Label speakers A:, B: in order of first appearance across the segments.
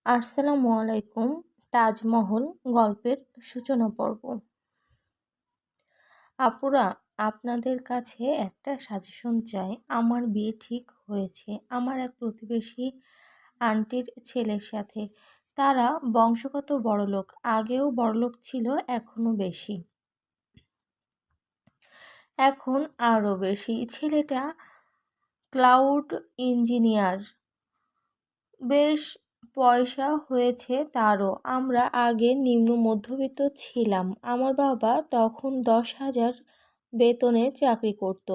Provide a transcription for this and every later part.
A: আসসালামু আলাইকুম। তাজমহল গল্পের সূচনা পর্ব। আপুরা, আপনাদের কাছে একটা সাজেশন চাই। আমার বিয়ে ঠিক হয়েছে আমার এক প্রতিবেশী আন্টির ছেলের সাথে। তারা বংশগত বড়লোক, আগেও বড়লোক ছিল, এখনো বেশি, এখন আরও বেশি। ছেলেটা ক্লাউড ইঞ্জিনিয়ার, বেশ পয়সা হয়েছে তারও। আমরা আগে নিম্ন মধ্যবিত্ত ছিলাম। আমার বাবা তখন 10,000 বেতনে চাকরি করত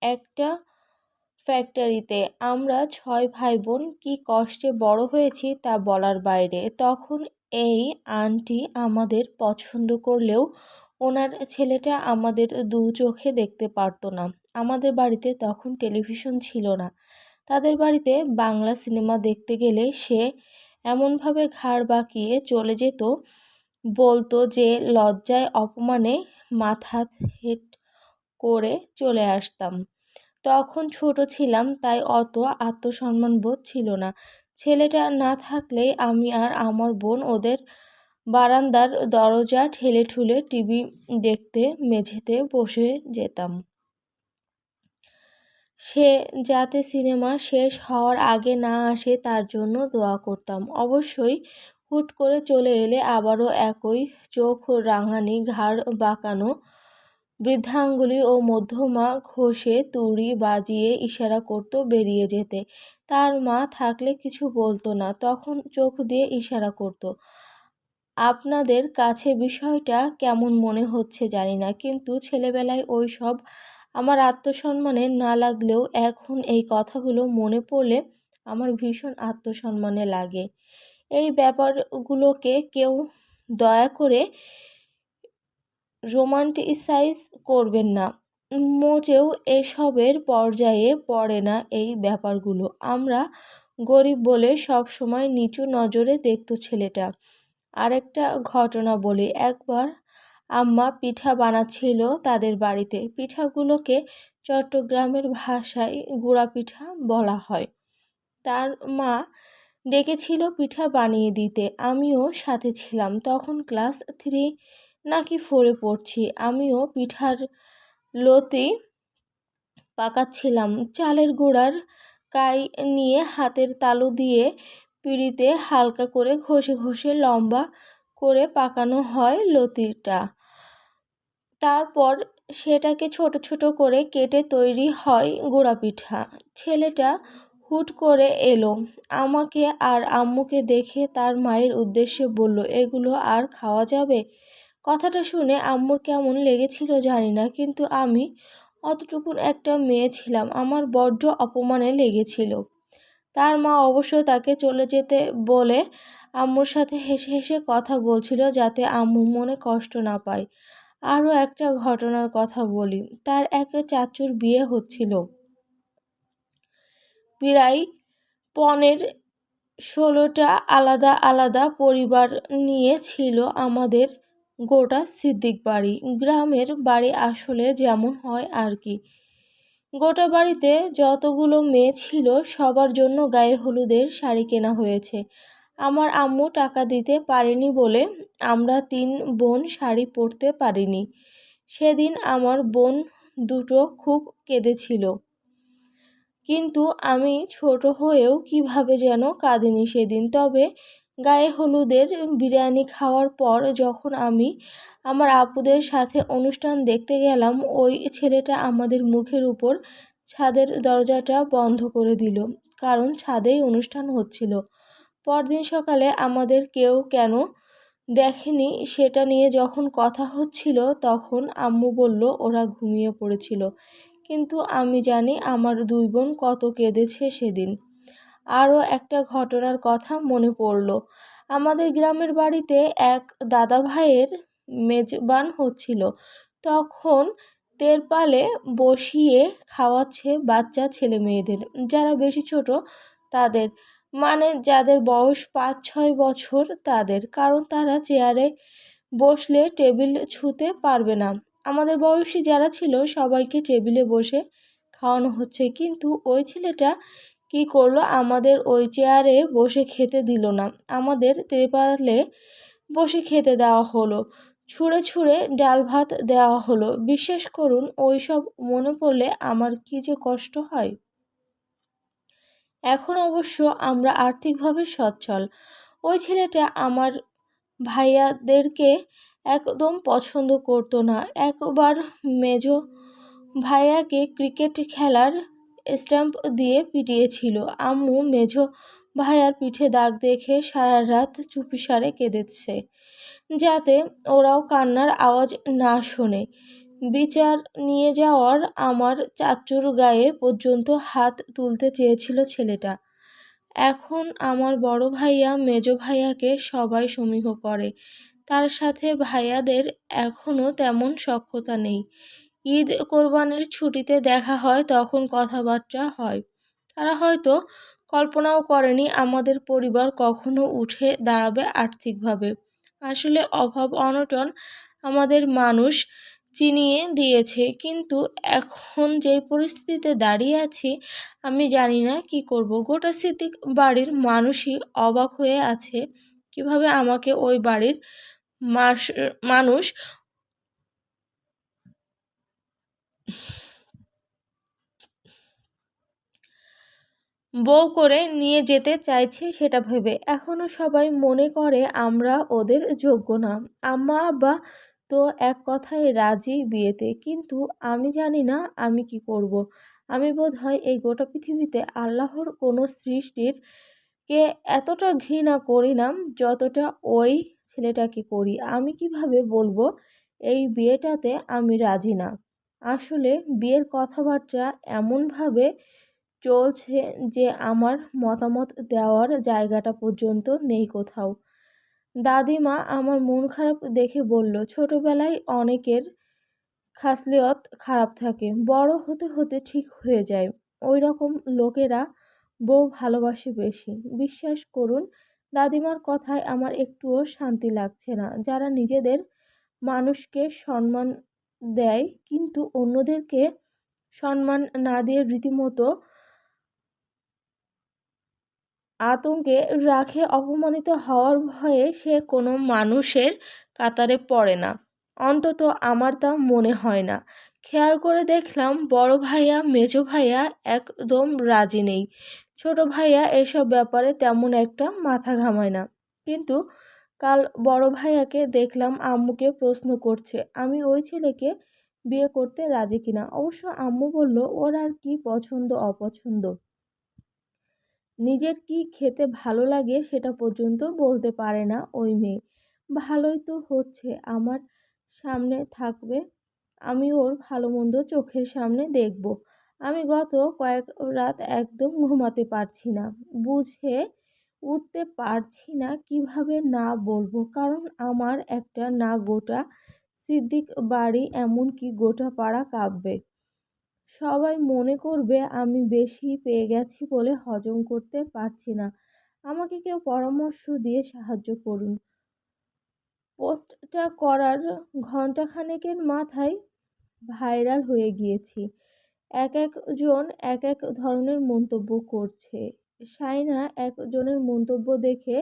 A: একটা ফ্যাক্টরিতে। আমরা 6 ভাই বোন কি কষ্টে বড় হয়েছি তা বলার বাইরে। তখন এই আন্টি আমাদের পছন্দ করলেও ওনার ছেলেটা আমাদের দু চোখে দেখতে পারতো না। আমাদের বাড়িতে তখন টেলিভিশন ছিল না। তাদের বাড়িতে বাংলা সিনেমা দেখতে গেলে সে এমনভাবে ঘাড় বাঁকিয়ে চলে যেত, বলতো যে লজ্জায় অপমানে মাথা হেঁট করে চলে আসতাম। তখন ছোট ছিলাম, তাই অত আত্মসম্মানবোধ ছিল না। ছেলেটা না থাকলেই আমি আর আমার বোন ওদের বারান্দার দরজা ঠেলে ঠুলে টিভি দেখতে মেঝেতে বসে যেতাম। সে যাতে সিনেমা শেষ হওয়ার আগে না আসে তার জন্য দোয়া করতাম। অবশ্যই হুট করে চলে এলে আবারও একই চোখ রাঙানি, ঘাড় বাঁকানো, বৃদ্ধাঙ্গুলি ও মধ্যমা ঘষে তুড়ি বাজিয়ে ইশারা করত বেরিয়ে যেতে। তার মা থাকলে কিছু বলতো না, তখন চোখ দিয়ে ইশারা করত। আপনাদের কাছে বিষয়টা কেমন মনে হচ্ছে জানি না, কিন্তু ছেলেবেলায় ওই সব আমার আত্মসম্মানে না লাগলেও এখন এই কথাগুলো মনে পড়লে আমার ভীষণ আত্মসম্মানে লাগে। এই ব্যাপারগুলোকে কেউ দয়া করে রোমান্টিসাইজ করবেন না। মোটেও এসবের পর্যায়ে পড়ে না এই ব্যাপারগুলো। আমরা গরিব বলে সব সময় নিচু নজরে দেখতো ছেলেটা। আরেকটা ঘটনা বলি। একবার আম্মা পিঠা বানাচ্ছিল তাদের বাড়িতে। পিঠাগুলোকে চট্টগ্রামের ভাষায় গুড়া পিঠা বলা হয়। তার মা ডেকেছিল পিঠা বানিয়ে দিতে। আমিও সাথে ছিলাম। তখন ক্লাস 3 নাকি 4-এ পড়ছি। আমিও পিঠার লতি পাকাচ্ছিলাম। চালের গুঁড়ার কাই নিয়ে হাতের তালু দিয়ে পিঁড়িতে হালকা করে ঘষে ঘষে লম্বা করে পাকানো হয় লতিটা। তারপর সেটাকে ছোট ছোট করে কেটে তৈরি হয় গুঁড়া পিঠা। ছেলেটা হুট করে এলো। আমাকে আর আম্মুকে দেখে তার মায়ের উদ্দেশ্যে বলল, এগুলো আর খাওয়া যাবে? কথাটা শুনে আম্মুর কেমন লেগেছিল জানি না, কিন্তু আমি অতটুকুন একটা মেয়ে ছিলাম, আমার বড্ড অপমানে লেগেছিল। তার মা অবশ্য তাকে চলে যেতে বলে আম্মুর সাথে হেসে হেসে কথা বলছিল যাতে আম্মু মনে কষ্ট না পায়। আরও একটা ঘটনার কথা বলি। তার এক চাচুর বিয়ে হচ্ছিল। প্রায় 15-16টা আলাদা আলাদা পরিবার নিয়ে ছিল আমাদের গোটা সিদ্দিক বাড়ি। গ্রামের বাড়ি আসলে যেমন হয় আর কি। গোটা বাড়িতে যতগুলো মেয়ে ছিল সবার জন্য গায়ে হলুদের শাড়ি কেনা হয়েছে। আমার আম্মু টাকা দিতে পারেনি বলে আমরা 3 বোন শাড়ি পরতে পারিনি। সেদিন আমার বোন দুটো খুব কেঁদেছিল, কিন্তু আমি ছোট হয়েও কিভাবে যেন কাঁদিনি সেদিন। তবে গায়ে হলুদের বিরিয়ানি খাওয়ার পর যখন আমি আমার আপুদের সাথে অনুষ্ঠান দেখতে গেলাম, ওই ছেলেটা আমাদের মুখের উপর ছাদের দরজাটা বন্ধ করে দিল, কারণ ছাদেই অনুষ্ঠান হচ্ছিল। পরদিন সকালে আমাদের কেউ কেন দেখেনি সেটা নিয়ে যখন কথা হচ্ছিল, তখন আম্মু বলল ওরা ঘুমিয়ে পড়েছিল। কিন্তু আমি জানি আমার 2 বোন কত কেঁদেছে সেদিন। আরও একটা ঘটনার কথা মনে পড়ল। আমাদের গ্রামের বাড়িতে এক দাদা ভাইয়ের মেজবান হচ্ছিল। তখন তেরপালে বসিয়ে খাওয়াচ্ছে বাচ্চা ছেলে মেয়েদের, যারা বেশি ছোট তাদের, মানে যাদের বয়স 5-6 বছর তাদের, কারণ তারা চেয়ারে বসলে টেবিল ছুঁতে পারবে না। আমাদের বয়সী যারা ছিল সবাইকে টেবিলে বসে খাওয়ানো হচ্ছে, কিন্তু ওই ছেলেটা কি করলো, আমাদের ওই চেয়ারে বসে খেতে দিল না, আমাদের ত্রিপালে বসে খেতে দেওয়া হলো, ছুঁড়ে ছুঁড়ে ডাল ভাত দেওয়া হলো। বিশ্বাস করুন, ওই সব মনে পড়লে আমার কি যে কষ্ট হয়। এখন অবশ্য আমরা আর্থিকভাবে সচ্ছল। ওই ছেলেটা আমার ভাইয়াদেরকে একদম পছন্দ করতো না। একবার মেজো ভাইয়াকে ক্রিকেট খেলার স্ট্যাম্প দিয়ে পিটিয়েছিল। আম্মু মেজো ভাইয়ার পিঠে দাগ দেখে সারা রাত চুপিসারে কেঁদেছে, যাতে ওরাও কান্নার আওয়াজ না শোনে। বিচার নিয়ে যাওয়ার আমার চাচ্চুর গায়ে পর্যন্ত হাত তুলতে চেয়েছিল ছেলেটা। এখন আমার বড় ভাইয়া মেজো ভাইয়াকে সবাই সমীহ করে। তার সাথে ভাইয়াদের এখনো তেমন সখ্যতা নেই। ঈদ কোরবানির ছুটিতে দেখা হয়, তখন কথাবার্তা হয়। তারা হয়তো কল্পনাও করেনি আমাদের পরিবার কখনো উঠে দাঁড়াবে আর্থিকভাবে। আসলে অভাব অনটন আমাদের মানুষ চিনিয়ে দিয়েছে, কিন্তু এখন যেই পরিস্থিতিতে দাঁড়িয়ে আছি, আমি জানি না কি করব। গোটা সিদ্দিক বাড়ির মানুষই অবাক হয়ে আছে কিভাবে আমাকে ওই বাড়ির মানুষ বউ করে নিয়ে যেতে চাইছে সেটা ভেবে। এখনো সবাই মনে করে আমরা ওদের যোগ্য না। আম্মা আব্বা তো এক কথায় রাজি বিয়েতে, কিন্তু আমি জানি না আমি কি করব। আমি বোধহয় এই গোটা পৃথিবীতে আল্লাহর কোনো সৃষ্টির কে এতটা ঘৃণা করি না যতটা ওই ছেলেটাকে করি। আমি কিভাবে বলবো এই বিয়েটাতে আমি রাজি না। আসলে বিয়ের কথাবার্তা এমনভাবে চলছে যে আমার মতামত দেওয়ার জায়গাটা পর্যন্ত নেই কোথাও। দাদিমা আমার মন খারাপ দেখে বলল, ছোটবেলায় অনেকের খাসলিয়ত খারাপ থাকে, বড় হতে হতে ঠিক হয়ে যায়। ওই রকম লোকেরা বউ ভালোবাসে বেশি। বিশ্বাস করুন, দাদিমার কথায় আমার একটুও শান্তি লাগছে না। যারা নিজেদের মানুষকে সম্মান দেয় কিন্তু অন্যদেরকে সম্মান না দিয়ে রীতিমতো আতঙ্কে রাখে, অপমানিত হওয়ার ভয়ে সে কোনো মানুষের কাতারে পড়ে না। অন্তত আমার তা মনে হয় না। খেয়াল করে দেখলাম বড় ভাইয়া মেজো ভাইয়া একদম রাজি নেই। ছোট ভাইয়া এসব ব্যাপারে তেমন একটা মাথা ঘামায় না। কিন্তু কাল বড় ভাইয়াকে দেখলাম আম্মুকে প্রশ্ন করছে আমি ওই ছেলেকে বিয়ে করতে রাজি কিনা। অবশ্য আম্মু বলল ওর আর কি পছন্দ অপছন্দ, নিজের কি খেতে ভালো লাগে সেটা পর্যন্ত বলতে পারে না ওই মেয়ে। ভালোই তো হচ্ছে, আমার সামনে থাকবে, আমি ওর ভালো মন্দ চোখের সামনে দেখব। আমি গত কয়েক রাত একদম ঘুমাতে পারছি না, বুঝে উঠতে পারছি না কিভাবে না বলবো। কারণ আমার একটা না গোটা সিদ্দিক বাড়ি, এমনকি গোটা পাড়া কাঁপবে। সবাই মনে করবে আমি বেশি পেয়ে গেছি বলে হজম করতে পারছি না। আমাকে কেউ পরামর্শ দিয়ে সাহায্য করুন। পোস্টটা করার ঘন্টাখানেকের মাথায় ভাইরাল হয়ে গিয়েছি। এক একজন এক এক ধরনের মন্তব্য করছে। শাইনা একজনের মন্তব্য দেখে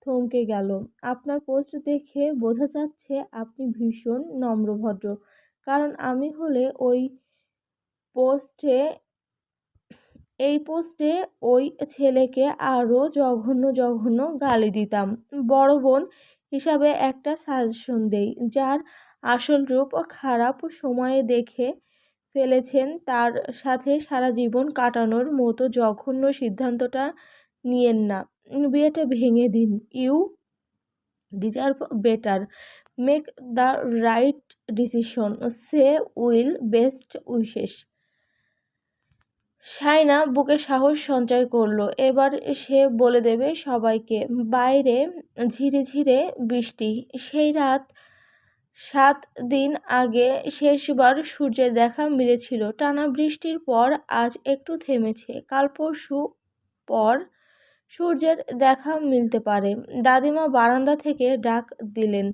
A: থমকে গেল। আপনার পোস্ট দেখে বোঝা যাচ্ছে আপনি ভীষণ নম্রভদ্র। কারণ আমি হলে পোস্টে এই পোস্টে ওই ছেলেকে আরো জঘন্য জঘন্য গালি দিতাম। বড় বোন হিসাবে একটা সাজেশন দেই, যার আসল রূপ খারাপ সময়ে দেখে ফেলেছেন তার সাথে সারা জীবন কাটানোর মতো জঘন্য সিদ্ধান্তটা নিয়েন না। বিয়েটা ভেঙে দিন। You deserve better. Make the right decision. সে উইল বেস্ট উইশেস। শাইনা বুকে সাহস সঞ্চয় করলো। এবার সে বলে দেবে সবাইকে। বাইরে ঝিরিঝিরে বৃষ্টি। সেই রাত 7 দিন আগে শেষবার সূর্যের দেখা মিলেছিল। টানা বৃষ্টির পর আজ একটু থেমেছে। কাল পরশু পর সূর্যের দেখা মিলতে পারে। দাদিমা বারান্দা থেকে ডাক দিলেন,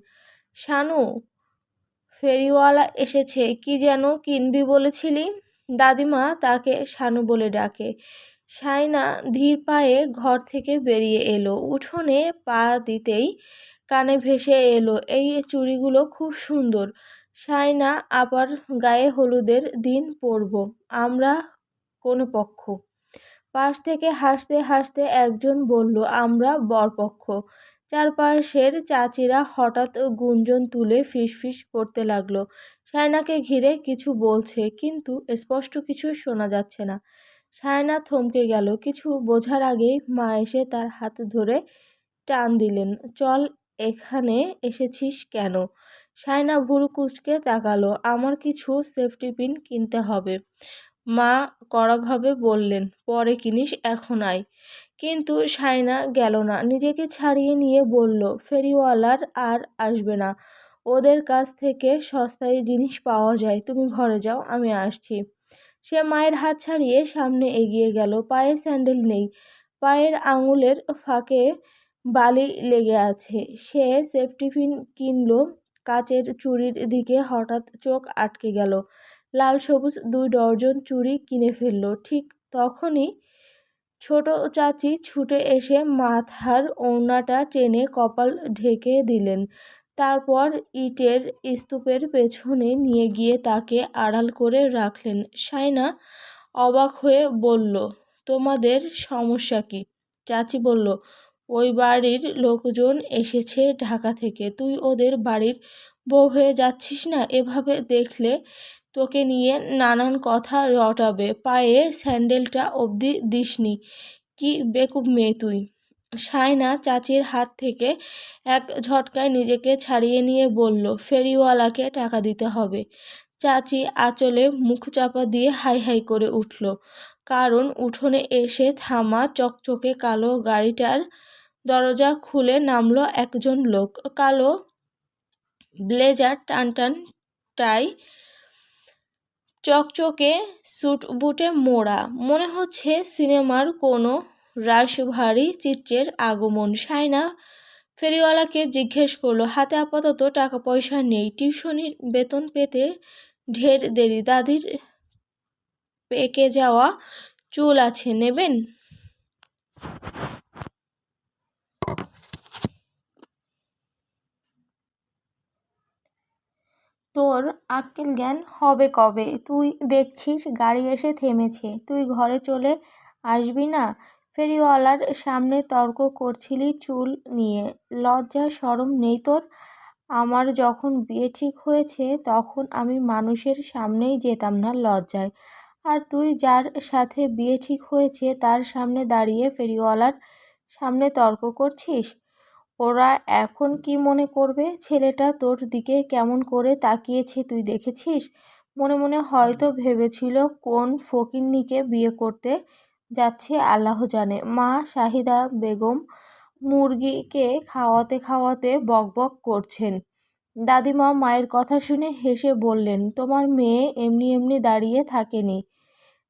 A: শানু, ফেরিওয়ালা এসেছে, কি যেন কিনবি বলেছিলি। দাদিমা তাকে শানু বলে ডাকে। শাইনা ধীর পায়ে ঘর থেকে বেরিয়ে এলো। উঠোনে পা দিতেই কানে ভেসে এলো, এই চুড়িগুলো খুব সুন্দর। শাইনা আবার গায়ে হলুদের দিন পরবো আমরা কনেপক্ষ। পাশ থেকে হাসতে হাসতে একজন বলল, আমরা বরপক্ষ। চারপাশের চাচিরা হঠাৎ গুঞ্জন তুলে ফিসফিস করতে লাগলো। শায়নাকে ঘিরে কিছু বলছে, কিন্তু স্পষ্ট কিছু শোনা যাচ্ছে না। শায়না থমকে গেল। কিছু বোঝার আগেই মা এসে তার হাত ধরে টান দিলেন। চল, এখানে এসেছিস কেন? শায়না ভুরু কুঁচকে তাকালো। আমার কিছু সেফটি পিন কিনতে হবে। মা কড়াভাবে বললেন, পরে কিনিস, এখন আয়। কিন্তু শায়না গেল না। নিজেকে ছাড়িয়ে নিয়ে বলল, ফেরিওয়ালার আর আসবে না। ওদের কাছ থেকে সস্তায় জিনিস পাওয়া যায়। তুমি ঘরে যাও, আমি আসছি। সে মায়ের হাত ছাড়িয়ে সামনে এগিয়ে গেল। পায়ে স্যান্ডেল নেই, পায়ের আঙুলের ফাঁকে বালি লেগে আছে। সে সেফটি পিন কিনল। কাচের চুড়ির দিকে হঠাৎ চোখ আটকে গেল। লাল সবুজ 2 ডজন চুড়ি কিনে ফেলল। ঠিক তখনই ছোট চাচি ছুটে এসে মাথার ওড়নাটা টেনে কপাল ঢেকে দিলেন। তারপর ইটের স্তূপের পেছনে নিয়ে গিয়ে তাকে আড়াল করে রাখলেন। শায়না অবাক হয়ে বলল, তোমাদের সমস্যা কি? চাচি বলল, ওই বাড়ির লোকজন এসেছে ঢাকা থেকে। তুই ওদের বাড়ির বউ হয়ে যাচ্ছিস না? এভাবে দেখলে তোকে নিয়ে নানান কথা রটাবে। পায়ে স্যান্ডেলটা অবধি দিসনি। কি বেকুব মেয়ে তুই! শায়না চাচির হাত থেকে এক ঝটকায় নিজেকে ছাড়িয়ে নিয়ে বলল, ফেরিওয়ালাকে টাকা দিতে হবে। চাচি আঁচলে মুখ চাপা দিয়ে হাই হাই করে উঠল। কারণ উঠোনে এসে থামা চকচকে কালো গাড়িটার দরজা খুলে নামলো একজন লোক। কালো ব্লেজার, টানটান টাই, চকচকে স্যুট বুটে মোড়া। মনে হচ্ছে সিনেমার কোনো রাশভারী চিত্রের আগমন। শায়না ফেরিওয়ালাকে জিজ্ঞেস করলো, হাতে আপাতত টাকা পয়সা নেই। টিউশনির বেতন পেতে ঢের দেরি। দাদির পেকে যাওয়া চুল আছে, নেবেন? তোর আক্কেল জ্ঞান হবে কবে? তুই দেখছিস গাড়ি এসে থেমেছে, তুই ঘরে চলে আসবি না? ফেরিওয়ালার সামনে তর্ক করছিলি চুল নিয়ে, লজ্জা শরম নেই তোর? আমার যখন বিয়ে ঠিক হয়েছে তখন আমি মানুষের সামনেই যেতাম না লজ্জায়। আর তুই যার সাথে বিয়ে ঠিক হয়েছে তার সামনে দাঁড়িয়ে ফেরিওয়ালার সামনে তর্ক করছিস? ওরা এখন কি মনে করবে? ছেলেটা তোর দিকে কেমন করে তাকিয়েছে তুই দেখেছিস? মনে মনে হয়তো ভেবেছিল কোন ফকিন্নিকে বিয়ে করতে যাচ্ছে আল্লাহ জানে। মা শাহিদা বেগম মুরগিকে খাওয়াতে খাওয়াতে বকবক করছেন। দাদিমা মায়ের কথা শুনে হেসে বললেন, তোমার মেয়ে এমনি এমনি দাঁড়িয়ে থাকেনি,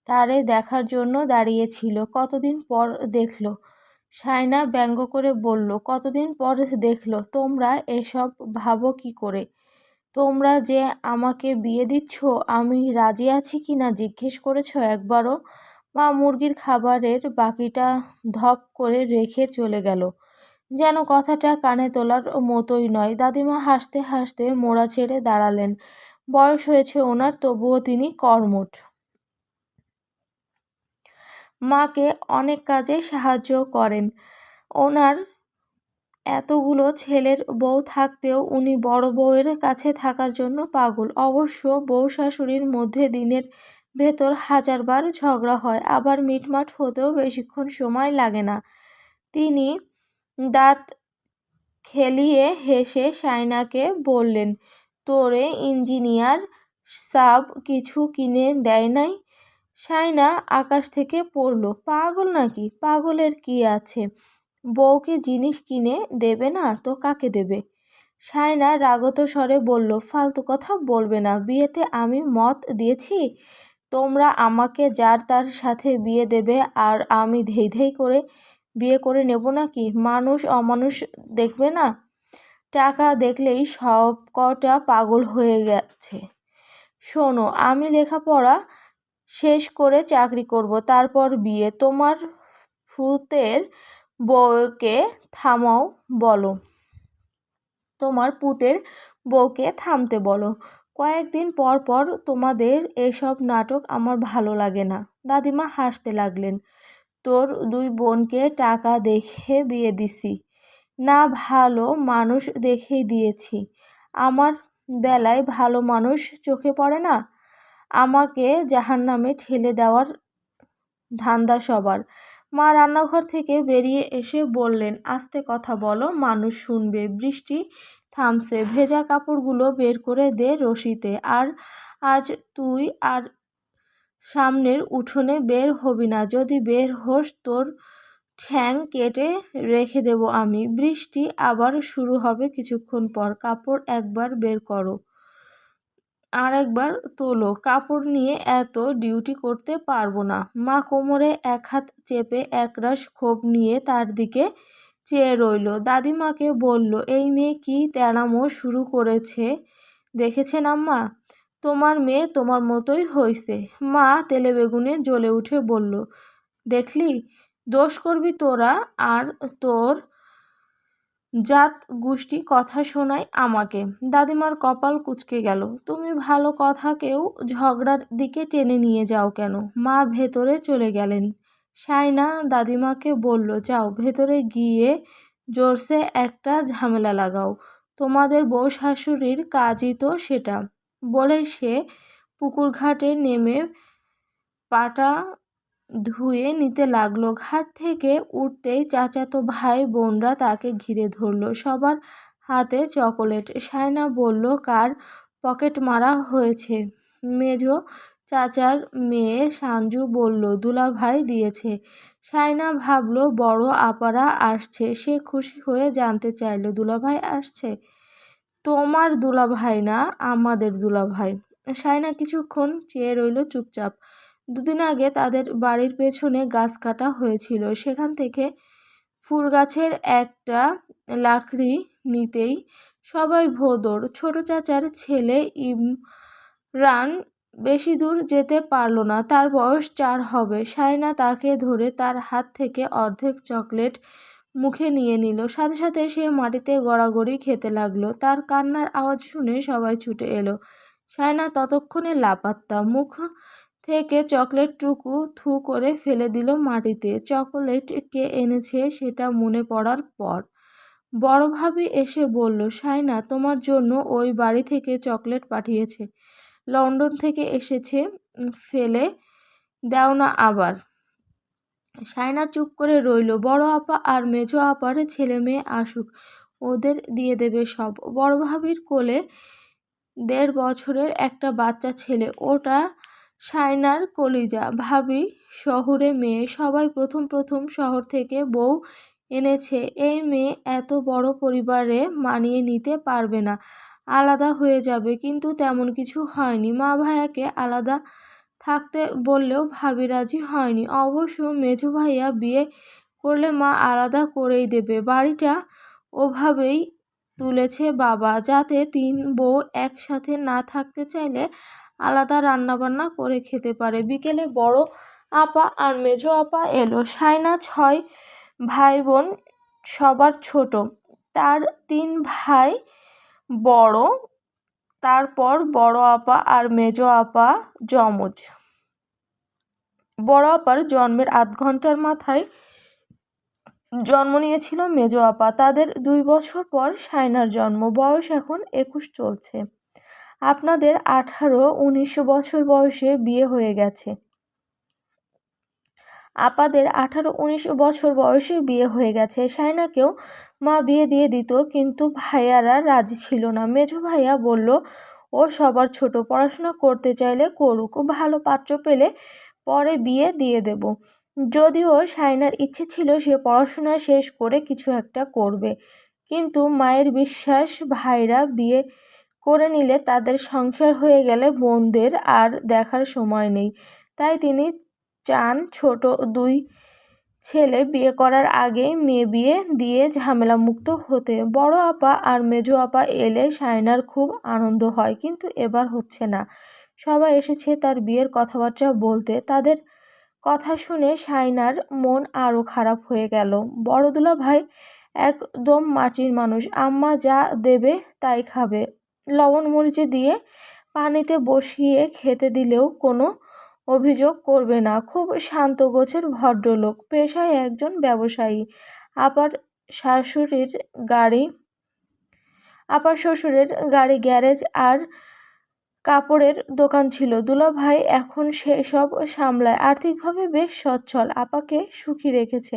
A: তারে দেখার জন্য দাঁড়িয়েছিল। কতদিন পর দেখলো। শায়না ব্যঙ্গ করে বলল, কতদিন পর দেখলো? তোমরা এসব ভাবো কি করে? তোমরা যে আমাকে বিয়ে দিচ্ছ, আমি রাজি আছি কিনা জিজ্ঞেস করেছো একবারও? মা মুরগির খাবারের বাকিটা ধপ করে রেখে চলে গেল, যেন কথাটা কানে তোলার মতোই নয়। দাদিমা হাসতে হাসতে মোড়া ছেড়ে দাঁড়ালেন। বয়স হয়েছে ওনার, তবুও তিনি কর্মঠ। মাকে অনেক কাজে সাহায্য করেন। ওনার এতগুলো ছেলের বউ থাকতেও উনি বড় বউয়ের কাছে থাকার জন্য পাগল। অবশ্য বউ শাশুড়ির মধ্যে দিনের ভেতর হাজারবার ঝগড়া হয়, আবার মিটমাট হতেও বেশিক্ষণ সময় লাগে না। তিনি দাঁত খেলিয়ে হেসে শায়নাকে বললেন, তোরে ইঞ্জিনিয়ার সাব কিছু কিনে দেয় নাই? শায়না আকাশ থেকে পড়ল। পাগল নাকি? পাগলের কি আছে? বউকে জিনিস কিনে দেবে না তো কাকে দেবে? শায়না রাগত স্বরে বলল, ফালতু কথা বলবে না। বিয়েতে আমি মত দিয়েছি তোমরা আমাকে যার তার সাথে বিয়ে দেবে, আর আমি ধেই ধেই করে বিয়ে করে নেব নাকি? মানুষ অমানুষ দেখবে না? টাকা দেখলেই সব কটা পাগল হয়ে গেছে। শোনো, আমি লেখাপড়া শেষ করে চাকরি করব, তারপর বিয়ে। তোমার পুতের বউকে থামাও বলো, তোমার পুতের বউকে থামতে বলো। কয়েকদিন পর পর তোমাদের এসব নাটক আমার ভালো লাগে না। দাদিমা হাসতে লাগলেন। তোর দুই বোনকে টাকা দেখে বিয়ে দিছি না, ভালো মানুষ দেখেই দিয়েছি। আমার বেলায় ভালো মানুষ চোখে পড়ে না? আমাকে জাহান্নামে ঠেলে দেওয়ার ধান্দা সবার। মা রান্নাঘর থেকে বেরিয়ে এসে বললেন, আস্তে কথা বলো, মানুষ শুনবে। বৃষ্টি থামছে, ভেজা কাপড়গুলো বের করে দে রশিতে। আর আজ তুই আর সামনের উঠোনে বের হবি না। যদি বের হোস তোর ঠ্যাং কেটে রেখে দেব আমি। বৃষ্টি আবার শুরু হবে কিছুক্ষণ পর। কাপড় একবার বের করো, আর একবার তোলো। কাপড় নিয়ে এত ডিউটি করতে পারবো না। মা কোমরে এক হাত চেপে একরাশ ক্ষোভ নিয়ে তার দিকে চেয়ে রইল। দাদিমাকে বলল, এই মেয়ে কি তেড়ামো শুরু করেছে দেখেছেন আম্মা? তোমার মেয়ে তোমার মতোই হইছে। মা তেলে বেগুনে জ্বলে উঠে বলল, দেখলি, দোষ করবি তোরা, আর তোর জাত গোষ্ঠী কথা শোনায় আমাকে। দাদিমার কপাল কুঁচকে গেল। তুমি ভালো কথাকেও ঝগড়ার দিকে টেনে নিয়ে যাও কেন? মা ভেতরে চলে গেলেন। সাইনা দাদিমাকে বলল, যাও ভেতরে গিয়ে জোরসে একটা ঝামেলা লাগাও। তোমাদের বউ শাশুড়ির কাজই তো সেটা। বলে সে পুকুর ঘাটে নেমে পাটা ধুয়ে নিতে লাগলো। ঘাট থেকে উঠতেই চাচাতো ভাই বোনরা তাকে ঘিরে ধরলো, সবার হাতে চকোলেট। সায়না বলল, কার পকেট মারা হয়েছে? মেজো চাচার মেয়ে সাঞ্জু বলল, দুলাভাই দিয়েছে। সায়না ভাবল বড় আপারা আসছে। সে খুশি হয়ে জানতে চাইল, দুলাভাই আসছে? তোমার দুলাভাই না, আমাদের দুলাভাই। সায়না কিছুক্ষণ চেয়ে রইল চুপচাপ। দুদিন আগে তাদের বাড়ির পেছনে গাছ কাটা হয়েছিল। সেখান থেকে ফুল গাছের একটা লাকড়ি নিতেই সবাই ভোঁদড়। ছোট চাচার ছেলে ইমরান বেশি দূর যেতে পারল না। তার বয়স 4 হবে। সায়না তাকে ধরে তার হাত থেকে অর্ধেক চকলেট মুখে নিয়ে নিল। সাথে সাথে সে মাটিতে গড়াগড়ি খেতে লাগলো। তার কান্নার আওয়াজ শুনে সবাই ছুটে এলো। সায়না ততক্ষণে লাপাত্তা। মুখ থেকে চকলেটটুকু থু করে ফেলে দিল মাটিতে। চকোলেট কে এনেছে সেটা মনে পড়ার পর বড় ভাবি এসে বলল, সায়না তোমার জন্য ওই বাড়ি থেকে চকলেট পাঠিয়েছে। লন্ডন থেকে এসেছে, ফেলে দাও না আবার। সায়না চুপ করে রইল। বড় আপা আর মেজো আপার ছেলে মেয়ে আসুক, ওদের দিয়ে দেবে সব। বড় ভাবির কোলে 1.5 বছরের একটা বাচ্চা ছেলে, ওটা সায়নার কলিজা। ভাবি শহুরে মেয়ে, সবাই প্রথম প্রথম শহর থেকে বউ এনেছে। এই মেয়ে এত বড় পরিবারে মানিয়ে নিতে পারবে না, আলাদা হয়ে যাবে। কিন্তু তেমন কিছু হয়নি। মা ভাইয়াকে আলাদা থাকতে বললেও ভাবি রাজি হয়নি। অবশ্য মেজো ভাইয়া বিয়ে করলে মা আলাদা করেই দেবে। বাড়িটা ওভাবেই তুলেছে বাবা, যাতে 3 বউ একসাথে না থাকতে চাইলে আলাদা রান্নাবান্না করে খেতে পারে। বিকেলে বড় আপা আর মেজো আপা এলো। সায়না 6 ভাই বোন, সবার ছোট। তার 3 ভাই বড়, তারপর বড় আপা আর মেজো আপা যমজ। বড় আপার জন্মের 8 ঘন্টার মাথায় জন্ম নিয়েছিল মেজো আপা। তাদের 2 বছর পর সায়নার জন্ম। বয়স এখন 21 চলছে। আপনাদের 18-19 বছর বয়সে বিয়ে হয়ে গেছে। আপাদের 18-19 বছর বয়সে বিয়ে হয়ে গেছে। সায়নাকেও মা বিয়ে দিয়ে দিত, কিন্তু ভাইয়ারা রাজি ছিল না। মেজো ভাইয়া বলল, ও সবার ছোট, পড়াশোনা করতে চাইলে করুক, ভালো পাত্র পেলে পরে বিয়ে দিয়ে দেব। যদিও সায়নার ইচ্ছে ছিল সে পড়াশোনা শেষ করে কিছু একটা করবে, কিন্তু মায়ের বিশ্বাস, ভাইরা বিয়ে করে নিলে তাদের সংসার হয়ে গেলে বোনদের আর দেখার সময় নেই। তাই তিনি চান ছোট 2 ছেলে বিয়ে করার আগেই মেয়ে বিয়ে দিয়ে ঝামেলা মুক্ত হতে। বড় আপা আর মেজো আপা এলে সায়নার খুব আনন্দ হয়, কিন্তু এবার হচ্ছে না। সবাই এসেছে তার বিয়ের কথাবার্তা বলতে। তাদের কথা শুনে শাইনার মন আরও খারাপ হয়ে গেল। বড় দুলাভাই একদম মাটির মানুষ, আম্মা যা দেবে তাই খাবে। লবণ মরিচে দিয়ে পানিতে বসিয়ে খেতে দিলেও কোনো অভিযোগ করবে না। খুব শান্ত গোছের ভদ্রলোক, পেশায় একজন ব্যবসায়ী। আপার শাশুড়ির গাড়ি আপার শ্বশুরের গাড়ি গ্যারেজ আর কাপড়ের দোকান ছিল। দুলাভাই এখন সেসব সামলায়, আর্থিকভাবে বেশ সচ্ছল, আপাকে সুখী রেখেছে।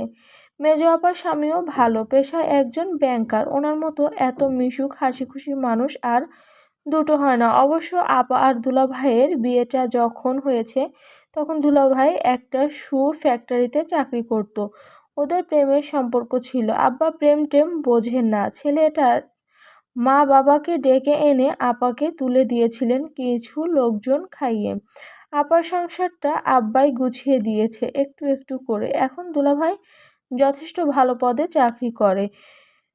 A: মেজ আপার স্বামীও ভালো, পেশায় একজন ব্যাংকার। ওনার মতো এত মিশুক হাসিখুশি মানুষ আর দুটো হয় না। অবশ্য আপা আর দুলাভাইয়ের বিয়েটা যখন হয়েছে তখন দুলাভাই একটা শু ফ্যাক্টরিতে চাকরি করত। ওদের প্রেমের সম্পর্ক ছিল। আব্বা প্রেম টেম বোঝেন না। ছেলেটার মা বাবাকে ডেকে এনে আপাকে তুলে দিয়েছিলেন কিছু লোকজন খাইয়ে। আপার সংসারটা আব্বাই গুছিয়ে দিয়েছে একটু একটু করে। এখন দুলাভাই যথেষ্ট ভালো পদে চাকরি করে,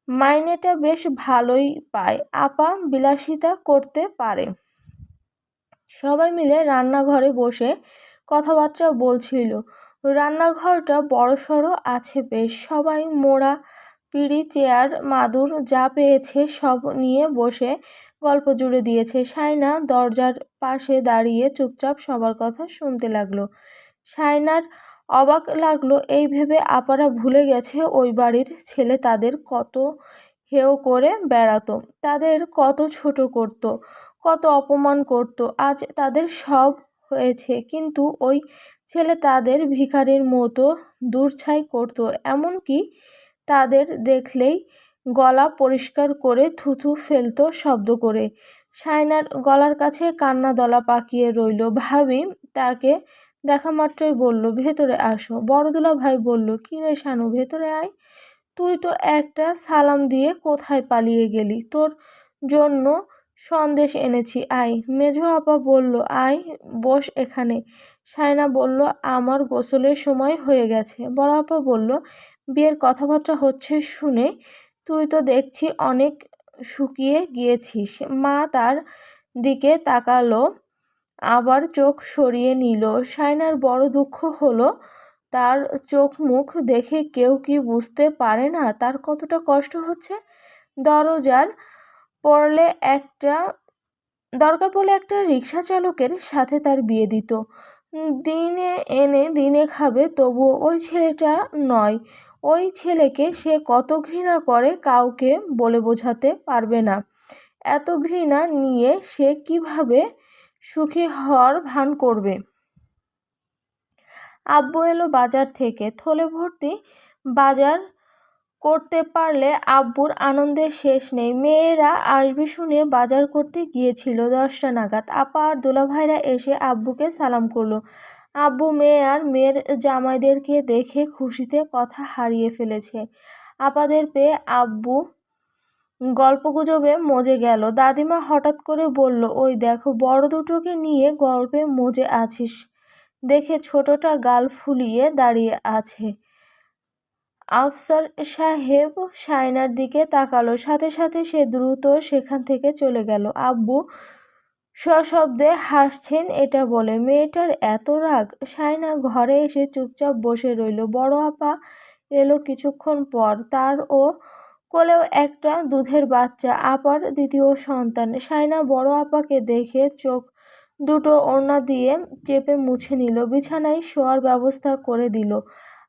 A: মাইনেটা বেশ ভালোই পায়। আপা বিলাসিতা করতে পারে। সবাই মিলে রান্নাঘরে বসে কথাবার্তা বলছিল। রান্নাঘরটা বড়সড় আছে বেশ। সবাই মোড়া পিঁড়ি চেয়ার মাদুর যা পেয়েছে সব নিয়ে বসে গল্প জুড়ে দিয়েছে। শাইনা দরজার পাশে দাঁড়িয়ে চুপচাপ সবার কথা শুনতে লাগলো। শাইনার অবাক লাগলো এই ভেবে আপারা ভুলে গেছে ওই বাড়ির ছেলে তাদের কত হেয় করে বেড়াতো, তাদের কত ছোট করত, কত অপমান করত। আজ তাদের সব হয়েছে, কিন্তু ওই ছেলে তাদের ভিখারির মতো দূরছাই করত। এমনকি তাদের দেখলেই গলা পরিষ্কার করে থুথু ফেলতো শব্দ করে। শাইনার গলার কাছে কান্না দলা পাকিয়ে রইল। ভাবি তাকে দেখা মাত্রই বলল, ভেতরে আসো। বড় দুলাভাই বলল, কি রে শানু, ভেতরে আয়। তুই তো একটা সালাম দিয়ে কোথায় পালিয়ে গেলি? তোর জন্য সন্দেশ এনেছি, আয়। মেজো আপা বলল, আয় বস এখানে। শায়না বলল, আমার গোসলের সময় হয়ে গেছে। বড় আপা বলল, বিয়ের কথাবার্তা হচ্ছে শুনে তুই তো দেখছি অনেক শুকিয়ে গিয়েছিস। মা তার দিকে তাকালো, আবার চোখ সরিয়ে নিল। শায়নার বড় দুঃখ হলো, তার চোখ মুখ দেখে কেউ কি বুঝতে পারে না তার কতটা কষ্ট হচ্ছে? দরজার পড়লে একটা দরকার পড়লে একটা রিক্সা চালকের সাথে তার বিয়ে দিত। দিনে এনে দিনে খাবে, তবুও ওই ছেলেটা নয়। ওই ছেলেকে সে কত ঘৃণা করে কাউকে বলে বোঝাতে পারবে না। এত ঘৃণা নিয়ে সে কিভাবে সুখী হওয়ার ভান করবে? আব্বু এলো বাজার থেকে, থলে ভর্তি বাজার করতে পারলে আব্বুর আনন্দের শেষ নেই। মেয়েরা আসবে শুনে বাজার করতে গিয়েছিল 10টা নাগাদ। আপা আর দুলাভাইরা এসে আব্বুকে সালাম করলো। আব্বু মেয়ে আর মেয়ের জামাইদেরকে দেখে খুশিতে কথা হারিয়ে ফেলেছে। আপাদের পেয়ে আব্বু গল্পগুজবে মজে গেল। দাদিমা হঠাৎ করে বলল, ওই দেখো বড় দুটোকে নিয়ে গল্পে মজে আছিস দেখে ছোটটা গাল ফুলিয়ে দাঁড়িয়ে আছে। আফসার সাহেব শায়নার দিকে তাকালো, সাথে সাথে সে দ্রুত সেখান থেকে চলে গেল। আব্বু সশব্দে হাসছেন এটা বলে। মেয়েটার এত রাগ। শায়না ঘরে এসে চুপচাপ বসে রইল। বড় আপা এলো কিছুক্ষণ পর, তারও কোলেও একটা দুধের বাচ্চা, আপার দ্বিতীয় সন্তান। শায়না বড় আপাকে দেখে চোখ দুটো ওড়না দিয়ে চেপে মুছে নিল। বিছানায় শোয়ার ব্যবস্থা করে দিল।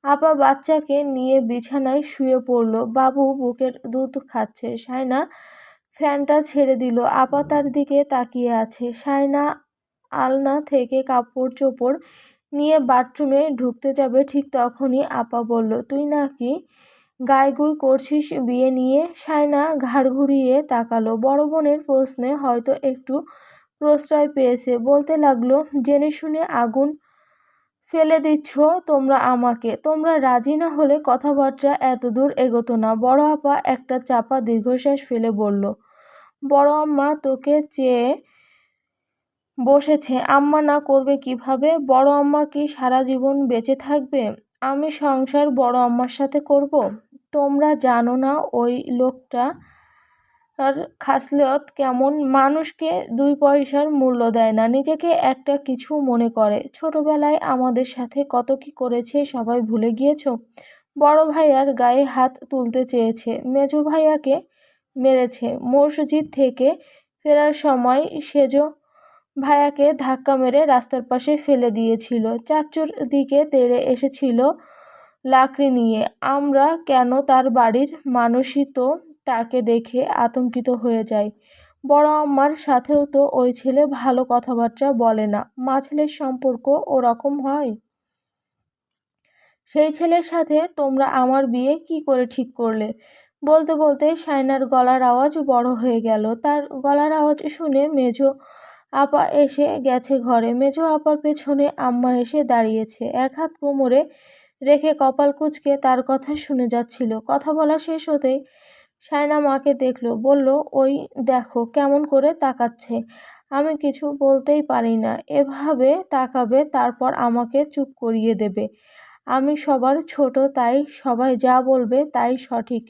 A: আপা বাচ্চাকে নিয়ে বিছানায় শুয়ে পড়ল। বাবু বুকের দুধ খাচ্ছে। শায়না ফ্যানটা ছেড়ে দিল। আপা তার দিকে তাকিয়ে আছে। শায়না আলনা থেকে কাপড় চোপড় নিয়ে বাথরুমে ঢুকতে যাবে, ঠিক তখনই আপা বলল, তুই নাকি গাইগুই করছিস বিয়ে নিয়ে? শায়না ঘাড় ঘুরিয়ে তাকালো। বড় বোনের প্রশ্নে হয়তো একটু প্রশ্রয় পেয়েছে। বলতে লাগলো, জেনে শুনে আগুন ফেলে দিচ্ছ তোমরা আমাকে। তোমরা রাজি না হলে কথাবার্তা এতদূর এগোতো না। বড় আপা একটা চাপা দীর্ঘশ্বাস ফেলে বলল, বড় আম্মা তোকে চেয়ে বসেছে, আম্মা না করবে কিভাবে? বড় আম্মা কি সারা জীবন বেঁচে থাকবে? আমি সংসার বড় আম্মার সাথে করব? তোমরা জানো না ওই লোকটা আর খাসলত কেমন, মানুষকে 2 পয়সার মূল্য দেয় না, নিজেকে একটা কিছু মনে করে। ছোটবেলায় আমাদের সাথে কত কি করেছে সবাই ভুলে গিয়েছো? বড় ভাইয়ার গায়ে হাত তুলতে চেয়েছে, মেজো ভাইয়াকে মেরেছে, মসজিদ থেকে ফেরার সময় সেজো ভাইয়াকে ধাক্কা মেরে রাস্তার পাশে ফেলে দিয়েছিল, চাচ্চুর দিকে তেড়ে এসেছিল লাকড়ি নিয়ে। আমরা কেন, তার বাড়ির মানুষই তো তাকে দেখে আতঙ্কিত হয়ে যায়। বড় আম্মার সাথেও তো ওই ছেলে ভালো কথাবার্তা বলে না, মা ছেলের সম্পর্ক ওরকম হয়। সেই ছেলের সাথে তোমরা আমার বিয়ে কি করে ঠিক করলে? বলতে বলতে শায়নার গলার আওয়াজ বড় হয়ে গেল। তার গলার আওয়াজ শুনে মেজো আপা এসে গেছে ঘরে। মেজো আপার পেছনে আম্মা এসে দাঁড়িয়েছে, এক হাত কোমরে রেখে কপাল কুঁচকে তার কথা শুনে যাচ্ছিল। কথা বলা শেষ হতেই শায়না মাকে দেখল, বলল, ওই দেখো কেমন করে তাকাচ্ছে। আমি কিছু বলতেই পারি না, এভাবে তাকাবে, তারপর আমাকে চুপ করিয়ে দেবে। আমি সবার ছোট, তাই সবাই যা বলবে তাই সঠিক,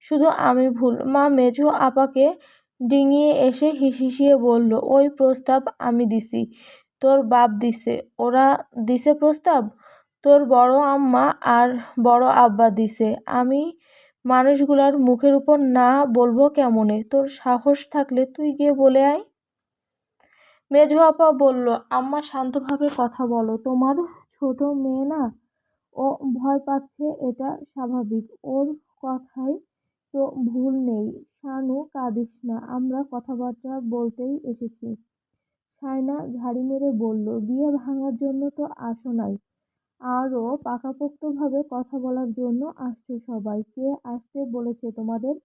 A: শুধু আমি ভুল। মা মেজো আপাকে ডিঙিয়ে এসে হিসিয়ে বলল, ওই প্রস্তাব আমি দিছি, তোর বাপ দিছে। ওরা দিছে প্রস্তাব? তোর বড় আম্মা আর বড় আব্বা দিছে। আমি মানুষগুলার মুখের উপর না বলবো কেমনে? তোর সাহস থাকলে তুই গিয়ে বলে আয়। মেজো আপা বলল, আম্মা শান্তভাবে কথা বলো, তোমার ছোট মেয়ে না, ও ভয় পাচ্ছে, এটা স্বাভাবিক, ওর কথায় তো ভুল নেই। শানু, কাঁদিস না, আমরা কথাবার্তা বলতেই এসেছি। শায়না ঝাড়ি মেরে বলল, বিয়ে ভাঙার জন্য তো আসো নাই, আরও পাকাপোক্তভাবে কথা বলার জন্য আসছো সবাই। কে আসতে বলেছে তোমাদের?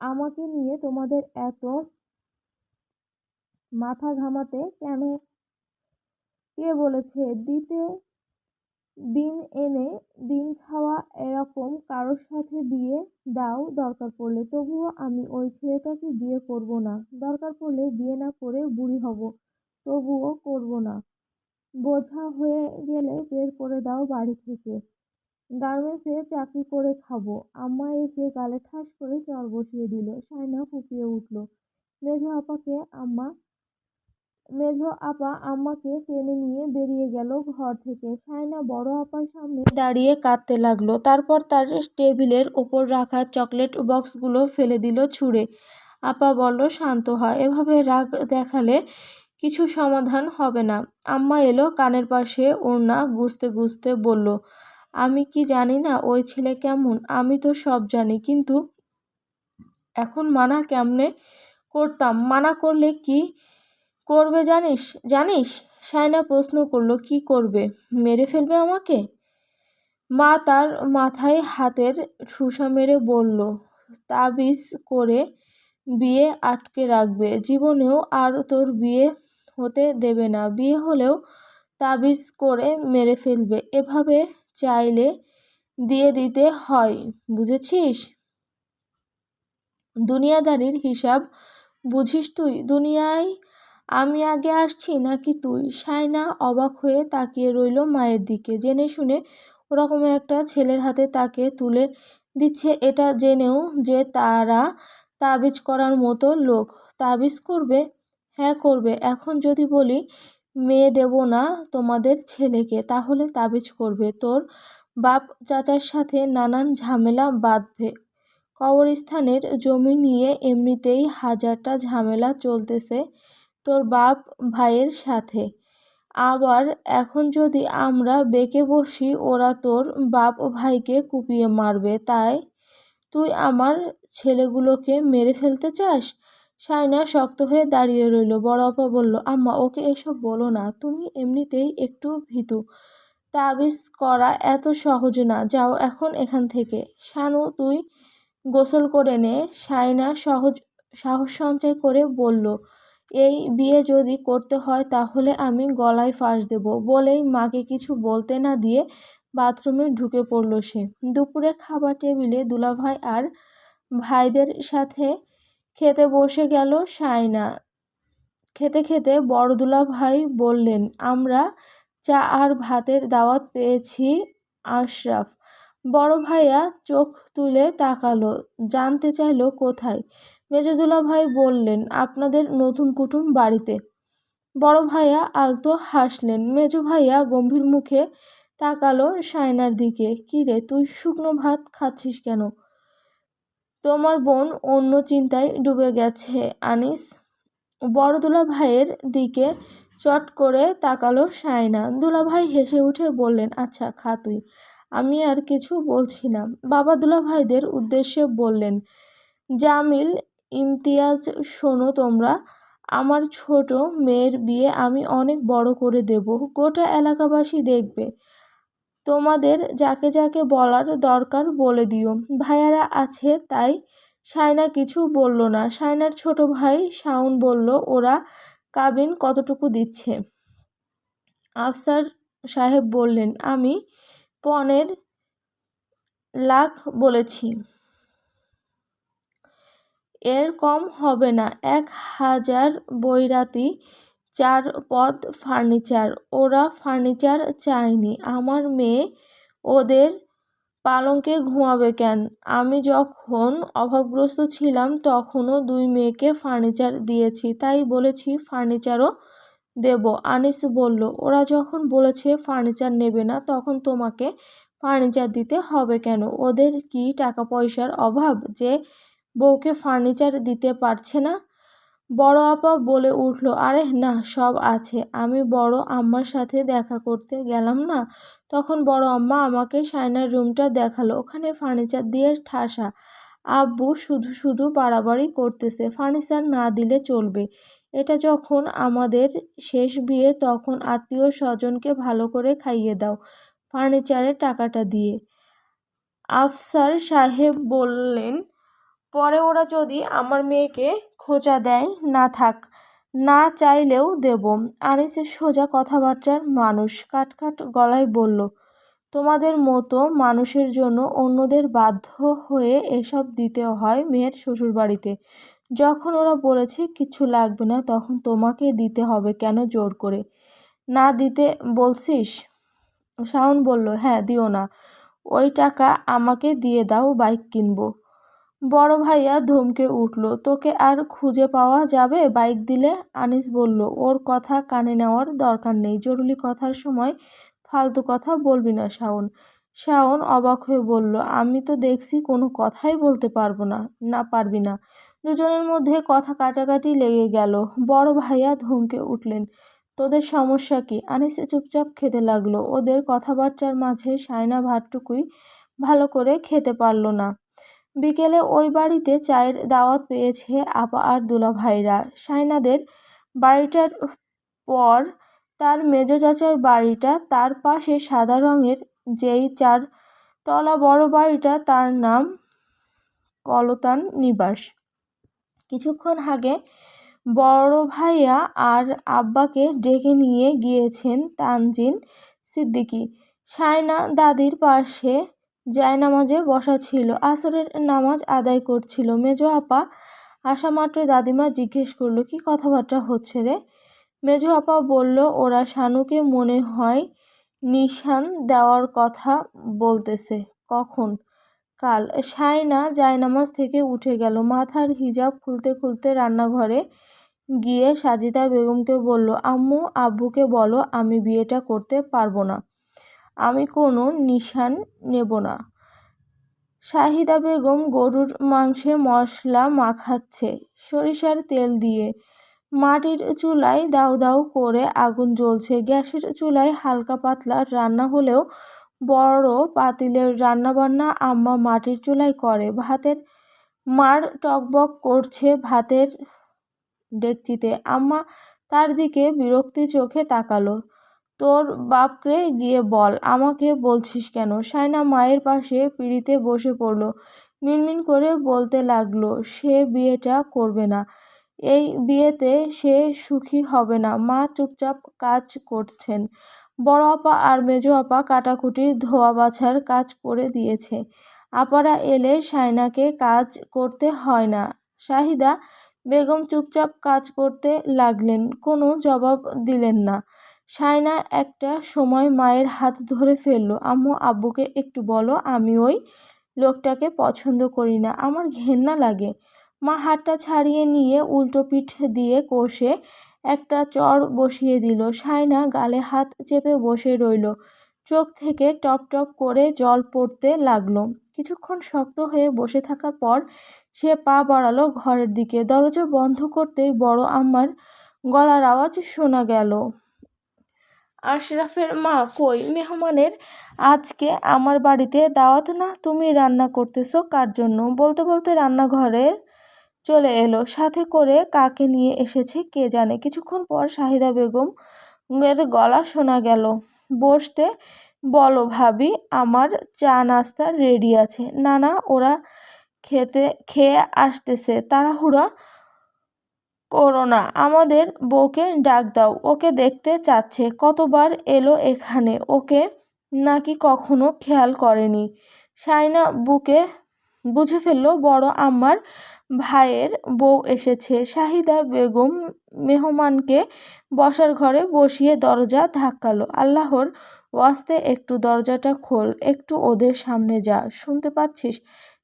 A: আমাকে নিয়ে তোমাদের এত মাথা ঘামাতে কেন? কে বলেছে দিতে? দিন এনে দিন খাওয়া এরকম কারোর সাথে বিয়ে দাও দরকার পড়লে, তবুও আমি ওই ছেলেটাকে বিয়ে করব না। দরকার পড়লে বিয়ে না করে বুড়ি হব, তবুও করব না। বোঝা হয়ে গেলে বের করে দাও বাড়ি থেকে, গার্মেন্টসে চাকরি করে খাবো। আম্মা এসে গালে ঠাস করে চড় বসিয়ে দিল। শায়না ফুঁপিয়ে উঠল। মেঝো আপাকে আম্মা মেঝো আপা আম্মাকে টেনে নিয়ে বেরিয়ে গেল ঘর থেকে। শায়না বড় আপার সামনে দাঁড়িয়ে কাঁদতে লাগলো, তারপর তার টেবিলের ওপর রাখা চকলেট বক্সগুলো ফেলে দিল ছুঁড়ে। আপা বলল, শান্ত হ, এভাবে রাগ দেখালে কিছু সমাধান হবে না। আম্মা এলো, কানের পাশে ওড়না গুজতে গুজতে বলল, আমি কি জানি না ওই ছেলে কেমন? আমি তো সব জানি, কিন্তু এখন মানা কেমনে করতাম? মানা করলে কি করবে জানিস? জানিস? শায়না প্রশ্ন করলো, কি করবে? মেরে ফেলবে আমাকে? মা তার মাথায় হাতের ঠুসা মেরে বলল, তাবিজ করে বিয়ে আটকে রাখবে, জীবনেও আর তোর বিয়ে হতে দেবে না, বিয়ে হলেও তাবিজ করে মেরে ফেলবে, এভাবে চাইলে দিয়ে দিতে হয়, বুঝেছিস? দুনিয়াদারির হিসাব বুঝিস তুই? দুনিয়ায় আমি আগে আসছি নাকি তুই? শায়না অবাক হয়ে তাকিয়ে রইল মায়ের দিকে, জেনে শুনে ওরকম একটা ছেলের হাতে তাকে তুলে দিচ্ছে, এটা জেনেও যে তারা তাবিজ করার মতো লোক। তাবিজ করবে? হ্যাঁ করবে। এখন যদি বলি মেয়ে দেব না তোমাদের ছেলেকে, তাহলে তাবিজ করবে, তোর বাপ চাচার সাথে নানান ঝামেলা বাঁধবে। কবরস্থানের জমি নিয়ে এমনিতেই হাজারটা ঝামেলা চলতেছে তোর বাপ ভাইয়ের সাথে, আবার এখন যদি আমরা বেঁকে বসি, ওরা তোর বাপ ভাইকে কুপিয়ে মারবে। তাই তুই আমার ছেলেগুলোকে মেরে ফেলতে চাস? শায়না শক্ত হয়ে দাঁড়িয়ে রইল। বড় আপা বলল, আম্মা ওকে এসব বলো না, তুমি এমনিতেই একটু ভীতু, তাবিজ করা এত সহজ না, যাও এখন এখান থেকে। শানু, তুই গোসল করে নে। শায়না সাহস সঞ্চয় করে বলল, এই বিয়ে যদি করতে হয় তাহলে আমি গলায় ফাঁস দেব। বলেই মাকে কিছু বলতে না দিয়ে বাথরুমে ঢুকে পড়ল সে। দুপুরে খাবার টেবিলে দুলাভাই আর ভাইদের সাথে খেতে বসে গেল শায়না। খেতে খেতে বড় দুলাভাই বললেন, আমরা চা আর ভাতের দাওয়াত পেয়েছি আশরাফ, বড় ভাইয়া চোখ তুলে তাকালো, জানতে চাইলো কোথায়। মেজো দুলাভাই বললেন, আপনাদের নতুন কুটুম বাড়িতে। বড় ভাইয়া আলতো হাসলেন। মেজো ভাইয়া গম্ভীর মুখে তাকালো শায়নার দিকে। কি রে, তুই শুকনো ভাত খাচ্ছিস কেন? তোমার বোন অন্য চিন্তায় ডুবে গেছে আনিস। বড় দুলাভাইয়ের দিকে চট করে তাকালো শায়না। দুলাভাই হেসে উঠে বললেন, আচ্ছা খা তুই, আমি আর কিছু বলছি না। বাবা দুলাভাইদের উদ্দেশ্যে বললেন, জামিল, ইমতিয়াজ, শোনো তোমরা, আমার ছোট মেয়ের বিয়ে আমি অনেক বড় করে দেব, গোটা এলাকাবাসী দেখবে। তোমাদের যাকে যাকে বলার দরকার বলে দিও। ভাইয়ারা আছে তাই শায়না কিছু বলল না। শায়নার ছোট ভাই শাওন বলল, ওরা কাবিন কতটুকু দিচ্ছে? আফসার সাহেব বললেন, আমি 15 লাখ বলেছি। এর কম হবে না। 1000 বৈরাতি, 4 পদ ফার্নিচার। ওরা ফার্নিচার চায়নি। আমার মেয়ে ওদের পালঙ্কে ঘুমাবে কেন? আমি যখন অভাবগ্রস্ত ছিলাম তখনও 2 মেয়েকে ফার্নিচার দিয়েছি, তাই বলেছি ফার্নিচারও দেব। আনিস বলল, ওরা যখন বলেছে ফার্নিচার নেবে না তখন তোমাকে ফার্নিচার দিতে হবে কেন? ওদের কি টাকা পয়সার অভাব যে বউকে ফার্নিচার দিতে পারছে না? বড় আপা বলে উঠল, আরে না, সব আছে। আমি বড় আম্মার সাথে দেখা করতে গেলাম না, তখন বড় আম্মা আমাকে শায়নার রুমটা দেখালো, ওখানে ফার্নিচার দিয়ে ঠাসা। আব্বু শুধু শুধু বাড়াবাড়ি করতেছে, ফার্নিচার না দিলে চলবে। এটা যখন আমাদের শেষ বিয়ে তখন আত্মীয় স্বজনকে ভালো করে খাইয়ে দাও ফার্নিচারের টাকাটা দিয়ে। আফসার সাহেব বললেন, পরে ওরা যদি আমার মেয়েকে খোঁচা দেয়, না থাক, না চাইলেও দেব। আনিসের সোজা কথাবার্তার মানুষ কাটকাট গলায় বলল, তোমাদের মতো মানুষের জন্য অন্যদের বাধ্য হয়ে এসব দিতে হয় মেয়ের শ্বশুরবাড়িতে। যখন ওরা বলেছে কিছু লাগবে না তখন তোমাকে দিতে হবে কেন জোর করে? না দিতে বলছিস? শাওন বলল, হ্যাঁ, দিও না। ওই টাকা আমাকে দিয়ে দাও, বাইক কিনবো। বড় ভাইয়া ধমকে উঠল, তোকে আর খুঁজে পাওয়া যাবে বাইক দিলে? আনিস বলল, ওর কথা কানে নেওয়ার দরকার নেই, জরুরি কথার সময় ফালতু কথা বলবি না শাওন। শাওন অবাক হয়ে বলল, আমি তো দেখছি কোনো কথাই বলতে পারবি না। দুজনের মধ্যে কথা কাটাকাটি লেগে গেল। বড় ভাইয়া ধমকে উঠলেন, তোদের সমস্যা কি? আনিস চুপচাপ খেতে লাগলো। ওদের কথাবার্তার মাঝে শায়না ভাতটুকুই ভালো করে খেতে পারল না। বিকেলে ওই বাড়িতে চায়ের দাওয়াত পেয়েছে আপা আর দুলাভাইরা। শায়নাদের বাড়িটার পর তার মেজো চাচার বাড়িটা, তার পাশে সাদা রঙের যেই 4 তলা বড় বাড়িটা, তার নাম কলতান নিবাস। কিছুক্ষণ আগে বড় ভাইয়া আর আব্বাকে ডেকে নিয়ে গিয়েছেন তানজিন সিদ্দিকী। শায়না দাদির পাশে জায়নামাজে বসা ছিল, আসরের নামাজ আদায় করছিল। মেজো আপা আসা মাত্র দাদিমা জিজ্ঞেস করলো, কি কথাবার্তা হচ্ছে রে? মেজো আপা বলল, ওরা শানুকে মনে হয় নিশান দেওয়ার কথা বলতেছে। কখন? কাল। শায়না জায়নামাজ থেকে উঠে গেল, মাথার হিজাব খুলতে খুলতে রান্নাঘরে গিয়ে সাজিদা বেগমকে বলল, আম্মু আব্বুকে বলো আমি বিয়েটা করতে পারবো না, আমি কোনো নিশান নেব না। শাহিদা বেগম গরুর মাংসে মশলা মাখাচ্ছে সরিষার তেল দিয়ে। মাটির চুলায় দাউ দাউ করে আগুন জ্বলছে। গ্যাসের চুলায় হালকা পাতলা রান্না হলেও বড় পাতিলের রান্নাবান্না আম্মা মাটির চুলায় করে। ভাতের মাড় টকবক করছে ভাতের ডেকচিতে। আম্মা তার দিকে বিরক্তি চোখে তাকালো। তোর বাপকে গিয়ে বল, আমাকে বলছিস কেন? শায়না মায়ের পাশে পিঁড়িতে বসে পড়ল। মিনমিন করে বলতে লাগলো, সে বিয়েটা করবে না, এই বিয়েতে সে সুখী হবে না। মা চুপচাপ কাজ করছেন। বড় আপা আর মেজো আপা কাটাকুটি ধোয়া বাছার কাজ করে দিয়েছে। আপারা এলে শায়নাকে কাজ করতে হয় না। শাহিদা বেগম চুপচাপ কাজ করতে লাগলেন, কোনো জবাব দিলেন না। সায়না একটা সময় মায়ের হাত ধরে ফেললো। আম্মু, আব্বুকে একটু বলো আমি ওই লোকটাকে পছন্দ করি না, আমার ঘেন্না লাগে। মা হাতটা ছাড়িয়ে নিয়ে উল্টো পিঠ দিয়ে কষে একটা চড় বসিয়ে দিল। সায়না গালে হাত চেপে বসে রইল। চোখ থেকে টপ টপ করে জল পড়তে লাগলো। কিছুক্ষণ শক্ত হয়ে বসে থাকার পর সে পা বাড়ালো ঘরের দিকে। দরজা বন্ধ করতেই বড় আম্মার গলার আওয়াজ শোনা গেল। আশরাফের মা, কই মেহমানের? আজকে আমার বাড়িতে দাওয়াত না, তুমি রান্না করতেছো কার জন্য? বলতে বলতে রান্নাঘরে চলে এলো। সাথে করে কাকে নিয়ে এসেছে কে জানে। কিছুক্ষণ পর শাহিদা বেগম এর গলা শোনা গেল। বসতে বলো ভাবি, আমার চা নাস্তা রেডি আছে। না না, ওরা খেয়ে আসতেছে, তাড়াহুড়া করো না, আমাদের বউকে ডাক দাও, ওকে দেখতে চাচ্ছে। কতবার এলো এখানে, ওকে নাকি কখনো খেয়াল করেনি। সায়না বুঝে ফেললো বড় আম্মার ভাইয়ের বউ এসেছে। শাহিদা বেগম মেহমানকে বসার ঘরে বসিয়ে দরজা ধাক্কালো। আল্লাহর ওয়াস্তে একটু দরজাটা খোল, একটু ওদের সামনে যা, শুনতে পাচ্ছিস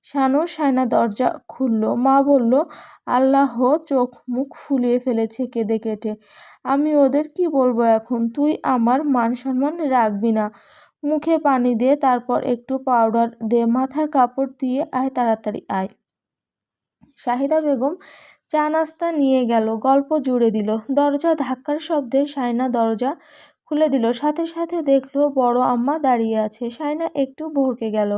A: শানু? সায়না দরজা খুলল। মা বলল, আল্লাহ চোখ মুখ ফুলিয়ে ফেলেছে কেঁদে কেটে। আমি ওদের কি বলবো এখন? তুই আমার মান সম্মান রাখবি না? মুখে পানি দে, তারপর একটু পাউডার দে, মাথার কাপড় দিয়ে আয়, তাড়াতাড়ি আয়। শাহিদা বেগম চা নাস্তা নিয়ে গেল, গল্প জুড়ে দিল। দরজা ধাক্কার শব্দে সায়না দরজা খুলে দিল। সাথে সাথে দেখলো বড় আম্মা দাঁড়িয়ে আছে। সায়না একটু ভড়কে গেল।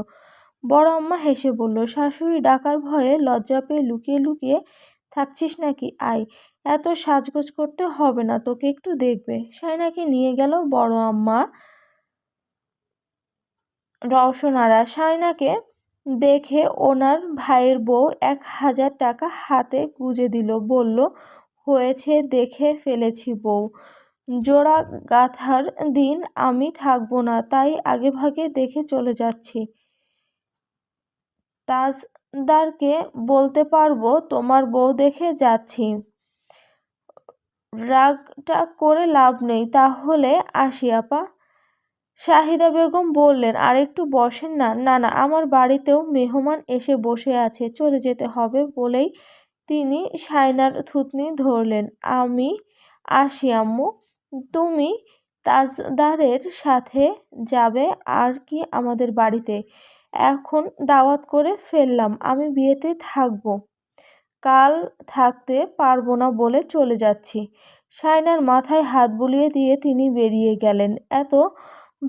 A: বড় আম্মা হেসে বলল, শাশুড়ি ডাকার ভয়ে লজ্জা পেয়ে লুকিয়ে লুকিয়ে থাকছিস নাকি? আয়, এত সাজগোজ করতে হবে না তোকে, একটু দেখবে। সায়নাকে নিয়ে গেল বড় আম্মা রওশনারা। সায়নাকে দেখে ওনার ভাইয়ের বউ 1000 টাকা হাতে গুঁজে দিল। বলল, হয়েছে, দেখে ফেলেছি বউ, জোড়া গাঁথার দিন আমি থাকবো না, তাই আগেভাগে দেখে চলে যাচ্ছি। তাজদারকে বলতে পারবো তোমার বউ দেখে যাচ্ছি। রাগটা করে লাভ নেই, তাহলে আসি আপা। শাহিদা বেগম বললেন, আর একটু বসেন না। না না, আমার বাড়িতেও মেহমান এসে বসে আছে, চলে যেতে হবে বলেই তিনি সায়নার থুতনি ধরলেন। আমি আসি আম্মু, তুমি তাজদারের সাথে যাবে আর কি আমাদের বাড়িতে? এখন দাওয়াত করে ফেললাম, আমি বিয়েতে থাকবো, কাল থাকতে পারবো না বলে চলে যাচ্ছি। সায়নার মাথায় হাত বুলিয়ে দিয়ে তিনি বেরিয়ে গেলেন। এত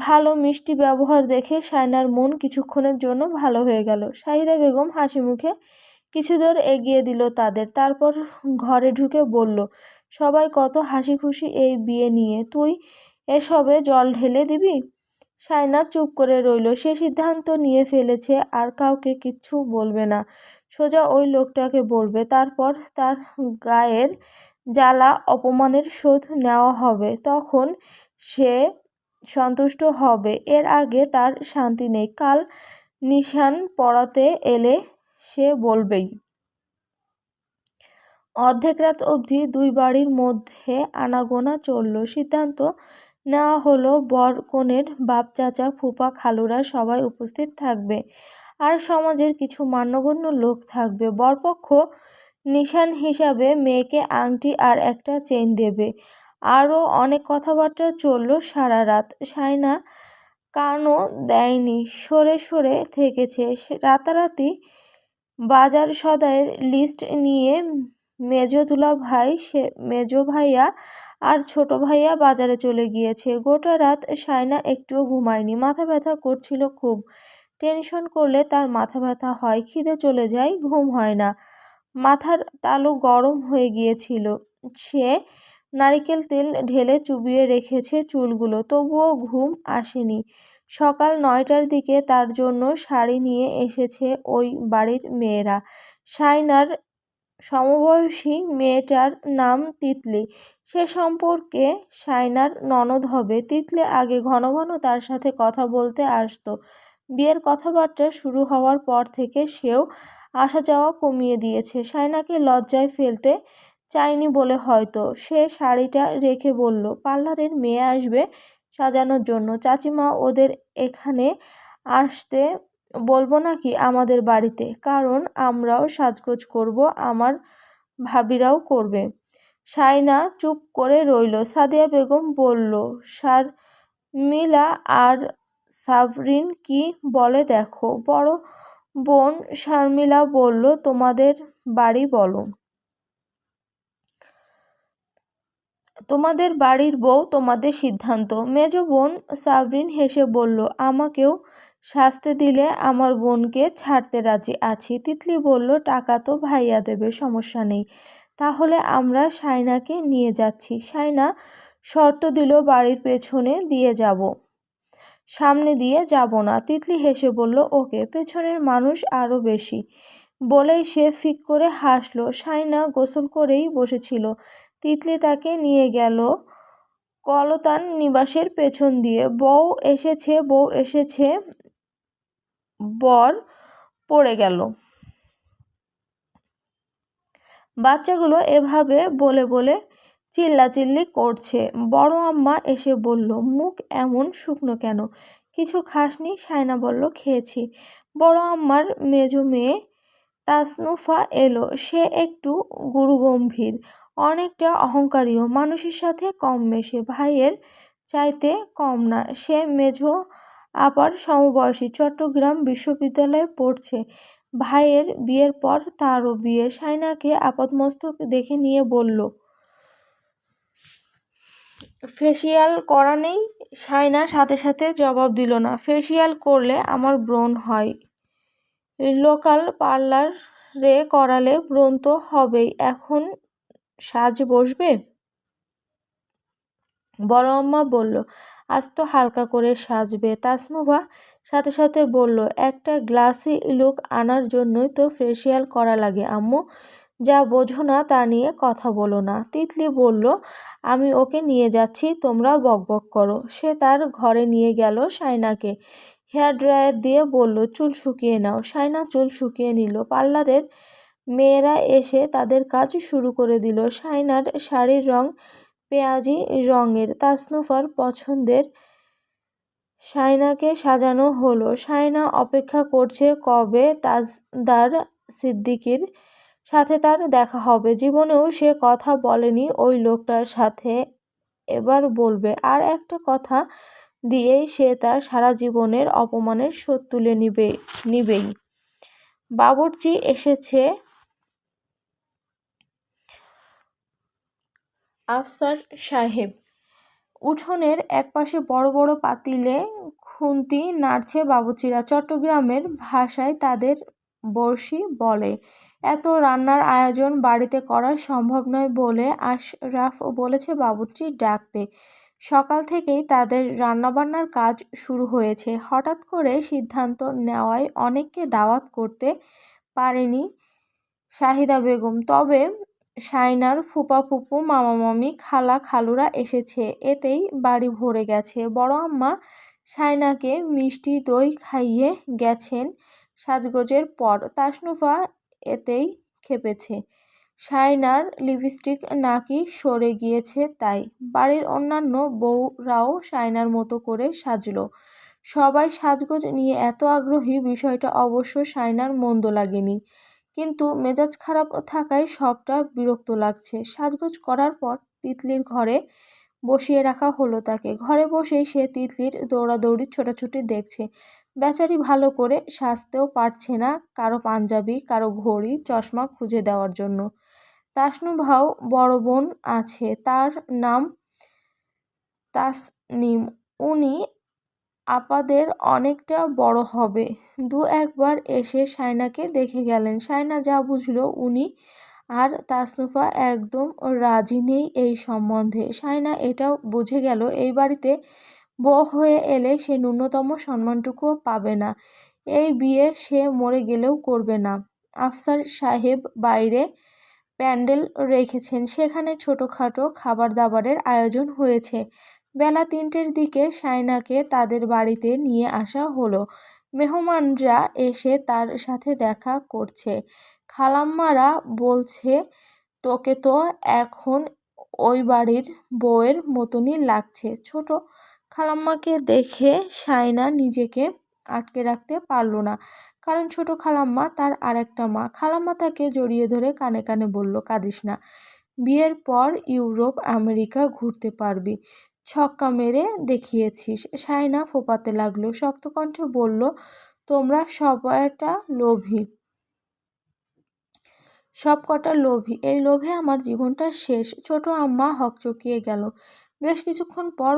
A: ভালো মিষ্টি ব্যবহার দেখে সায়নার মন কিছুক্ষণের জন্য ভালো হয়ে গেল। শাহিদা বেগম হাসি মুখে কিছু দূর এগিয়ে দিল তাদের, তারপর ঘরে ঢুকে বলল, সবাই কত হাসি খুশি এই বিয়ে নিয়ে, তুই এসবে জল ঢেলে দিবি? সায়না চুপ করে রইল। সে সিদ্ধান্ত নিয়ে ফেলেছে আর কাউকে কিচ্ছু বলবে না, সোজা ওই লোকটাকে বলবে, তারপর তার গায়ের জ্বালা অপমানের শোধ নেওয়া হবে, তখন সে সন্তুষ্ট হবে। এর আগে তার শান্তি নেই। কাল নিশান পড়াতে এলে সে বলবেই। অর্ধেক রাত অবধি দুই বাড়ির মধ্যে আনাগোনা চলল। সিদ্ধান্ত নেওয়া হলো বর কনের বাপ চাচা ফুপা খালুরা সবাই উপস্থিত থাকবে আর সমাজের কিছু মান্যগণ্য লোক থাকবে। বরপক্ষ নিশান হিসাবে মেয়েকে আংটি আর একটা চেইন দেবে। আরও অনেক কথাবার্তা চলল সারা রাত। সায়না কানও দেয়নি, সরে সরে থেকেছে। রাতারাতি বাজার সদাইয়ের লিস্ট নিয়ে মেজো ভাইয়া আর ছোট ভাইয়া বাজারে চলে গিয়েছে। গোটা রাত সায়না একটুও ঘুমায়নি, মাথা ব্যথা করছিল খুব। টেনশন করলে তার মাথা ব্যথা হয়, খিদে চলে যায়, ঘুম হয় না। মাথার তালু গরম হয়ে গিয়েছিল। সে নারিকেল তেল ঢেলে চুবিয়ে রেখেছে চুলগুলো, তবুও ঘুম আসেনি। সকাল 9টার দিকে তার জন্য শাড়ি নিয়ে এসেছে ওই বাড়ির মেয়েরা। সায়নার সমবয়সী মেয়েটার নাম তিতলি, সে সম্পর্কে সায়নার ননদ হবে। তিতলি আগে ঘন ঘন তার সাথে কথা বলতে আসতো। বিয়ের কথাবার্তা শুরু হওয়ার পর থেকে সেও আসা যাওয়া কমিয়ে দিয়েছে। সায়নাকে লজ্জায় ফেলতে চাইনি বলে হয়তো। সে শাড়িটা রেখে বলল, পার্লারের মেয়ে আসবে সাজানোর জন্য। চাচিমা ওদের এখানে আসতে বলবো নাকি আমাদের বাড়িতে? কারণ আমরাও সাজগোজ করব, আমার ভাবিরাও করবে। শাইনা চুপ করে রইল। সাদিয়া বেগম বলল, শারমিলা আর সাবরিন কি বলে দেখো। বড় বোন শারমিলা বলল, তোমাদের বাড়ি বলো, তোমাদের বাড়ির বউ, তোমাদের সিদ্ধান্ত। মেজ বোন সাবরিন হেসে বলল, আমাকেও শাস্তি দিলে আমার বোনকে ছাড়তে রাজি আছি। তিতলি বলল, টাকা তো ভাইয়া দেবে, সমস্যা নেই। তাহলে আমরা শাইনাকে নিয়ে যাচ্ছি। শাইনা শর্ত দিল, বাড়ির পেছনে দিয়ে যাব, সামনে দিয়ে যাব না। তিতলি হেসে বলল, ওকে। পেছনের মানুষ আরও বেশি বলেই সে ফিক করে হাসল। শাইনা গোসল করেই বসেছিল। তিতলি তাকে নিয়ে গেল কলতান নিবাসের পেছন দিয়ে। বউ এসেছে, বউ এসেছে, বর পড়ে গেল। বাচ্চাগুলো এভাবে বলে বলে চিল্লাচিল্লি করছে। বড় আম্মা এসে বলল, মুখ এমন শুকনো কেন? কিছু খাসনি? শায়না বলল, খেয়েছি। বড় আম্মার মেজো মেয়ে তাসনুফা এলো। সে একটু গুরুগম্ভীর, অনেকটা অহংকারীও। মানুষের সাথে কম মেশে, ভাইয়ের চাইতে কম না। সে মেজো আপার সমবয়সী, চট্টগ্রাম বিশ্ববিদ্যালয়ে পড়ছে। ভাইয়ের বিয়ের পর তারও বিয়ে। শায়নাকে আপাদমস্তক দেখে নিয়ে বলল, ফেসিয়াল করা নেই? শায়না সাথে সাথে জবাব দিল না। ফেসিয়াল করলে আমার ব্রণ হয়, লোকাল পার্লারে করালে ব্রণ তো হবেই। এখন সাজ বসবে? বড় আম্মা বলল, আজ তো হালকা করে সাজবে। তাসনুভা সাথে সাথে বলল, একটা গ্লাসি লুক আনার জন্যই তো ফেসিয়াল করা লাগে আম্মু। যা বোঝো না তা নিয়ে কথা বলো না। তিতলি বলল, আমি ওকে নিয়ে যাচ্ছি, তোমরা বকবক করো। সে তার ঘরে নিয়ে গেল শায়নাকে। হেয়ার ড্রায়ার দিয়ে বলল, চুল শুকিয়ে নাও। শায়না চুল শুকিয়ে নিল। পার্লারের মেয়েরা এসে তাদের কাজ শুরু করে দিল। শায়নার শাড়ির রং পেঁয়াজি রঙের, তাসনুফার পছন্দের। শায়নাকে সাজানো হলো। শায়না অপেক্ষা করছে কবে তাজদার সিদ্দিকীর সাথে তার দেখা হবে। জীবনেও সে কথা বলেনি ওই লোকটার সাথে, এবার বলবে। আর একটা কথা দিয়েই সে তার সারা জীবনের অপমানের শোধ তুলে নিবেই। বাবুর্চি এসেছে। আফসার সাহেব। উঠোনের একপাশে বড় বড় পাতিলে খুন্তি নাড়ছে বাবুর্চিরা। চট্টগ্রামের ভাষায় তাদের বড়শি বলে। এত রান্নার আয়োজন বাড়িতে করা সম্ভব নয় বলে আশরাফ বলেছে বাবুর্চি ডাকতে। সকাল থেকেই তাদের রান্নাবান্নার কাজ শুরু হয়েছে। হঠাৎ করে সিদ্ধান্ত নেওয়ায় অনেককে দাওয়াত করতে পারেনি শাহিদা বেগম। তবে শায়নার ফুপা ফুপু, মামা মামি, খালা খালুরা এসেছে, এতেই বাড়ি ভরে গেছে। বড় আম্মা শায়নাকে মিষ্টি দই খাইয়ে গেছেন সাজগোজের পর। তাসনুফা এতেই খেপেছে। শায়নার লিপস্টিক নাকি সরে গিয়েছে তাই। বাড়ির অন্যান্য বউরাও শায়নার মতো করে সাজলো। সবাই সাজগোজ নিয়ে এত আগ্রহী, বিষয়টা অবশ্য শায়নার মন্দ লাগেনি। কিন্তু মেজাজ খারাপ থাকায় সবটা বিরক্ত লাগছে। সাজগোজ করার পর তিতলির ঘরে বসিয়ে রাখা হলো তাকে। ঘরে বসেই সে তিতলির দৌড়াদৌড়ি ছোটাছুটি দেখছে। বেচারি ভালো করে সাজতেও পারছে না, কারো পাঞ্জাবি, কারো ঘড়ি, চশমা খুঁজে দেওয়ার জন্য। তাসনুভাও বড় বোন আছে, তার নাম তাসনিম। উনি আপাদের অনেকটা বড় হবে। দু একবার এসে শায়নাকে দেখে গেলেন। শায়না যা বুঝলো, উনি আর তাসনুফা একদম রাজি নেই এই সম্বন্ধে। শায়না এটাও বুঝে গেল, এই বাড়িতে বউ হয়ে এলে সে ন্যূনতম সম্মানটুকুও পাবে না। এই বিয়ে সে মরে গেলেও করবে না। আফসার সাহেব বাইরে প্যান্ডেল রেখেছেন, সেখানে ছোটখাটো খাবার দাবারের আয়োজন হয়েছে। বেলা 3টের দিকে শায়নাকে তাদের বাড়িতে নিয়ে আসা হলো। মেহমানরা এসে তার সাথে দেখা করছে। খালাম্মারা বলছে, তোকে তো এখন ওই বাড়ির বউয়ের মতনই লাগছে। ছোট খালাম্মাকে দেখে শায়না নিজেকে আটকে রাখতে পারল না, কারণ ছোট খালাম্মা তার আরেকটা মা। খালাম্মা তাকে জড়িয়ে ধরে কানে কানে বলল, কাঁদিস না, বিয়ের পর ইউরোপ আমেরিকা ঘুরতে পারবি, ছক্কা মেরে দেখিয়েছিস। শায়না ফোঁপাতে লাগলো, শক্ত কণ্ঠে বলল, তোমরা সবকটা লোভী, এই লোভে আমার জীবনটা শেষ। ছোট আম্মা হকচকিয়ে গেল। বেশ কিছুক্ষণ পর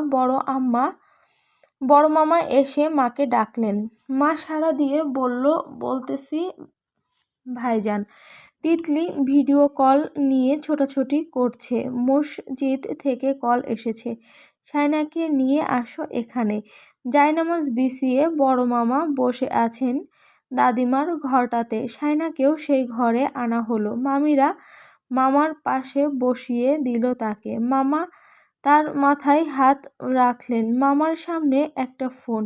A: বড় মামা এসে মাকে ডাকলেন। মা সাড়া দিয়ে বলল, বলতেছি ভাইজান। তিতলি ভিডিও কল নিয়ে ছোটাছুটি করছে। মসজিদ থেকে কল এসেছে, শায়নাকে নিয়ে আসো এখানে। জায়নামাজ বিছিয়ে বড় মামা বসে আছেন দাদিমার ঘরটাতে। শায়নাকেও সেই ঘরে আনা হলো। মামিরা মামার পাশে বসিয়ে দিল তাকে। মামা তার মাথায় হাত রাখলেন। মামার সামনে একটা ফোন,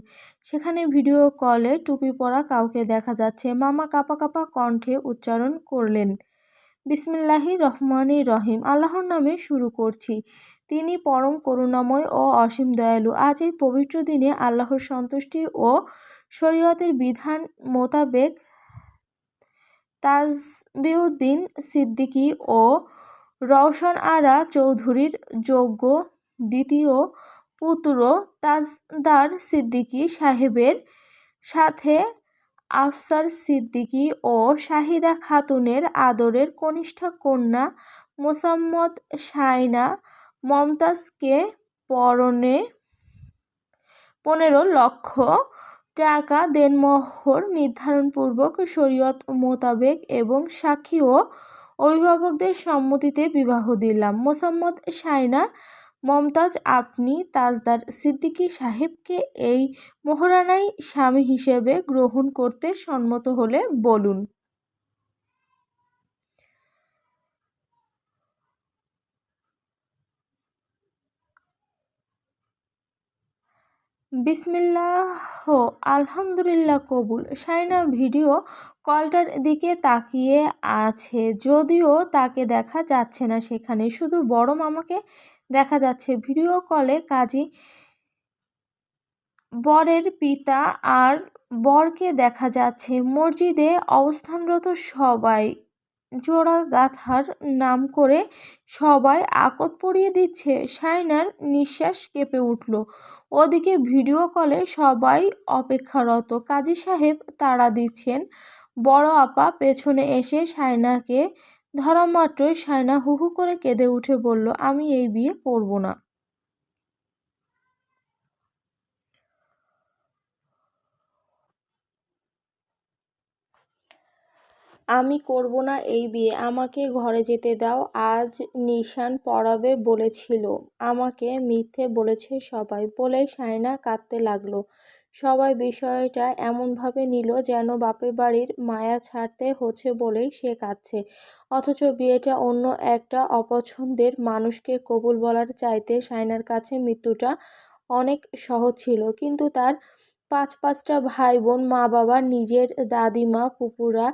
A: সেখানে ভিডিও কলে টুপি পরা কাউকে দেখা যাচ্ছে। মামা কাঁপা কাঁপা কণ্ঠে উচ্চারণ করলেন, বিসমিল্লাহির রহমানির রহিম, আল্লাহর নামে শুরু করছি, তিনি পরম করুণাময় ও অসীম দয়ালু। আজ এই পবিত্র দিনে আল্লাহর সন্তুষ্টি ও শরীয়তের বিধান মোতাবেক তাজবিউদ্দিন সিদ্দিকী ও রওশন আরা চৌধুরীর যোগ্য দ্বিতীয় পুত্র তাজদার সিদ্দিকী সাহেবের সাথে আফসার সিদ্দিকী ও শাহিদা খাতুনের আদরের কনিষ্ঠা কন্যা মোসাম্মদ শায়না মমতাজকে 15 লক্ষ টাকা দেনমোহর নির্ধারণপূর্বক শরীয়ত মোতাবেক এবং সাক্ষী ও অভিভাবকদের সম্মতিতে বিবাহ দিলাম। মোসাম্মদ শায়না মমতাজ, আপনি তাজদার সিদ্দিকী সাহেবকে এই মোহরানায় স্বামী হিসেবে গ্রহণ করতে সম্মত হলে বলুন। বিসমিল্লাহ, আলহামদুলিল্লাহ, কবুল। শায়না ভিডিও কলটার দিকে তাকিয়ে আছে, যদিও তাকে দেখা যাচ্ছে না। সেখানে শুধু বড় মামাকে দেখা যাচ্ছে। ভিডিও কলে কাজী, বরের পিতা আর বরকে দেখা যাচ্ছে। মসজিদে অবস্থানরত সবাই জোড়া গাথার নাম করে সবাই আকত পড়িয়ে দিচ্ছে। শায়নার নিঃশ্বাস কেঁপে উঠল। ওদিকে ভিডিও কলে সবাই অপেক্ষারত। কাজী সাহেব তাড়া দিচ্ছেন। বড় আপা পেছনে এসে শায়নাকে ধরা মাত্রই শায়না হু হু করে কেঁদে উঠে বলল, আমি এই বিয়ে করব না। আমি করব না এই বিয়ে, আমাকে ঘরে যেতে দাও। আজ নিশান পড়াবে বলেছিল, আমাকে মিথ্যে বলেছে সবাই, বলে শায়না কাঁদতে লাগলো। সবাই বিষয়টা এমনভাবে নিল যেন বাপের বাড়ির মায়া ছাড়তে হচ্ছে বলেই সে কাঁদছে। অথচ বিয়েটা অন্য একটা অপছন্দের মানুষকে কবুল বলার চাইতে শায়নার কাছে মৃত্যুটা অনেক সহজ ছিল। কিন্তু তার পাঁচটা ভাই বোন, মা বাবা, নিজের দাদিমা, ফুপুরা,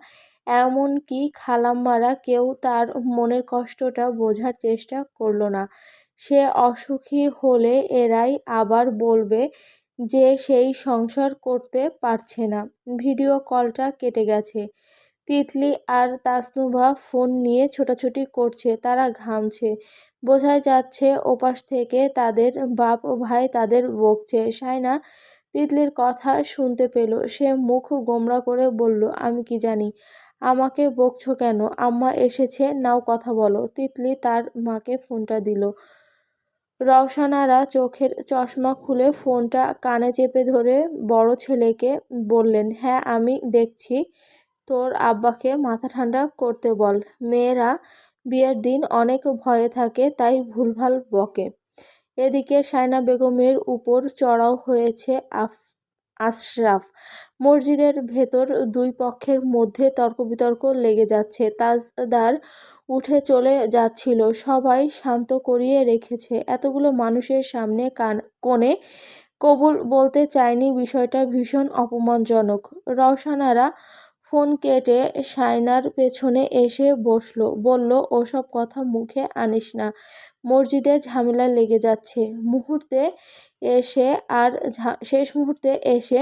A: এমনকি খালাম্মারা কেউ তার মনের কষ্টটা বোঝার চেষ্টা করল না। সে অসুখী হলে এরাই আবার বলবে যে সেই সংসার করতে পারছে না। ভিডিও কলটা কেটে গেছে। তিতলি আর তাসনুভা ফোন নিয়ে ছোটাছুটি করছে, তারা ঘামছে। বোঝাই যাচ্ছে ওপাশ থেকে তাদের বাপ ভাই তাদের বকছে। শায়না তিতলির কথা শুনতে পেল। সে মুখ গোমড়া করে বলল, আমি কি জানি, আমাকে বকছো কেন? আম্মা এসেছে, নাও কথা বলো। তিতলি তার মাকে ফোনটা দিল। রওশনারা চোখের চশমা খুলে ফোনটা কানে চেপে ধরে বড় ছেলেকে বললেন, হ্যাঁ আমি দেখছি, তোর আব্বাকে মাথা ঠান্ডা করতে বল। মেয়েরা বিয়ের দিন অনেক ভয়ে থাকে, তাই ভুলভাল বকে। এদিকে শায়না বেগমের উপর চড়াও হয়েছে আশরাফ। মসজিদের ভেতর দুই পক্ষের মধ্যে তর্ক-বিতর্ক লেগে যাচ্ছে। তাজদার উঠে চলে যাচ্ছিল, সবাই শান্ত করিয়ে রেখেছে। এতগুলো মানুষের সামনে কোণে কবুল বলতে চায়নি, বিষয়টা ভীষণ অপমানজনক। রওশনারা ফোন কেটে শায়নার পেছনে এসে বসলো, বলল, ওসব কথা মুখে আনিস না, মসজিদে ঝামেলা লেগে যাচ্ছে। শেষ মুহূর্তে এসে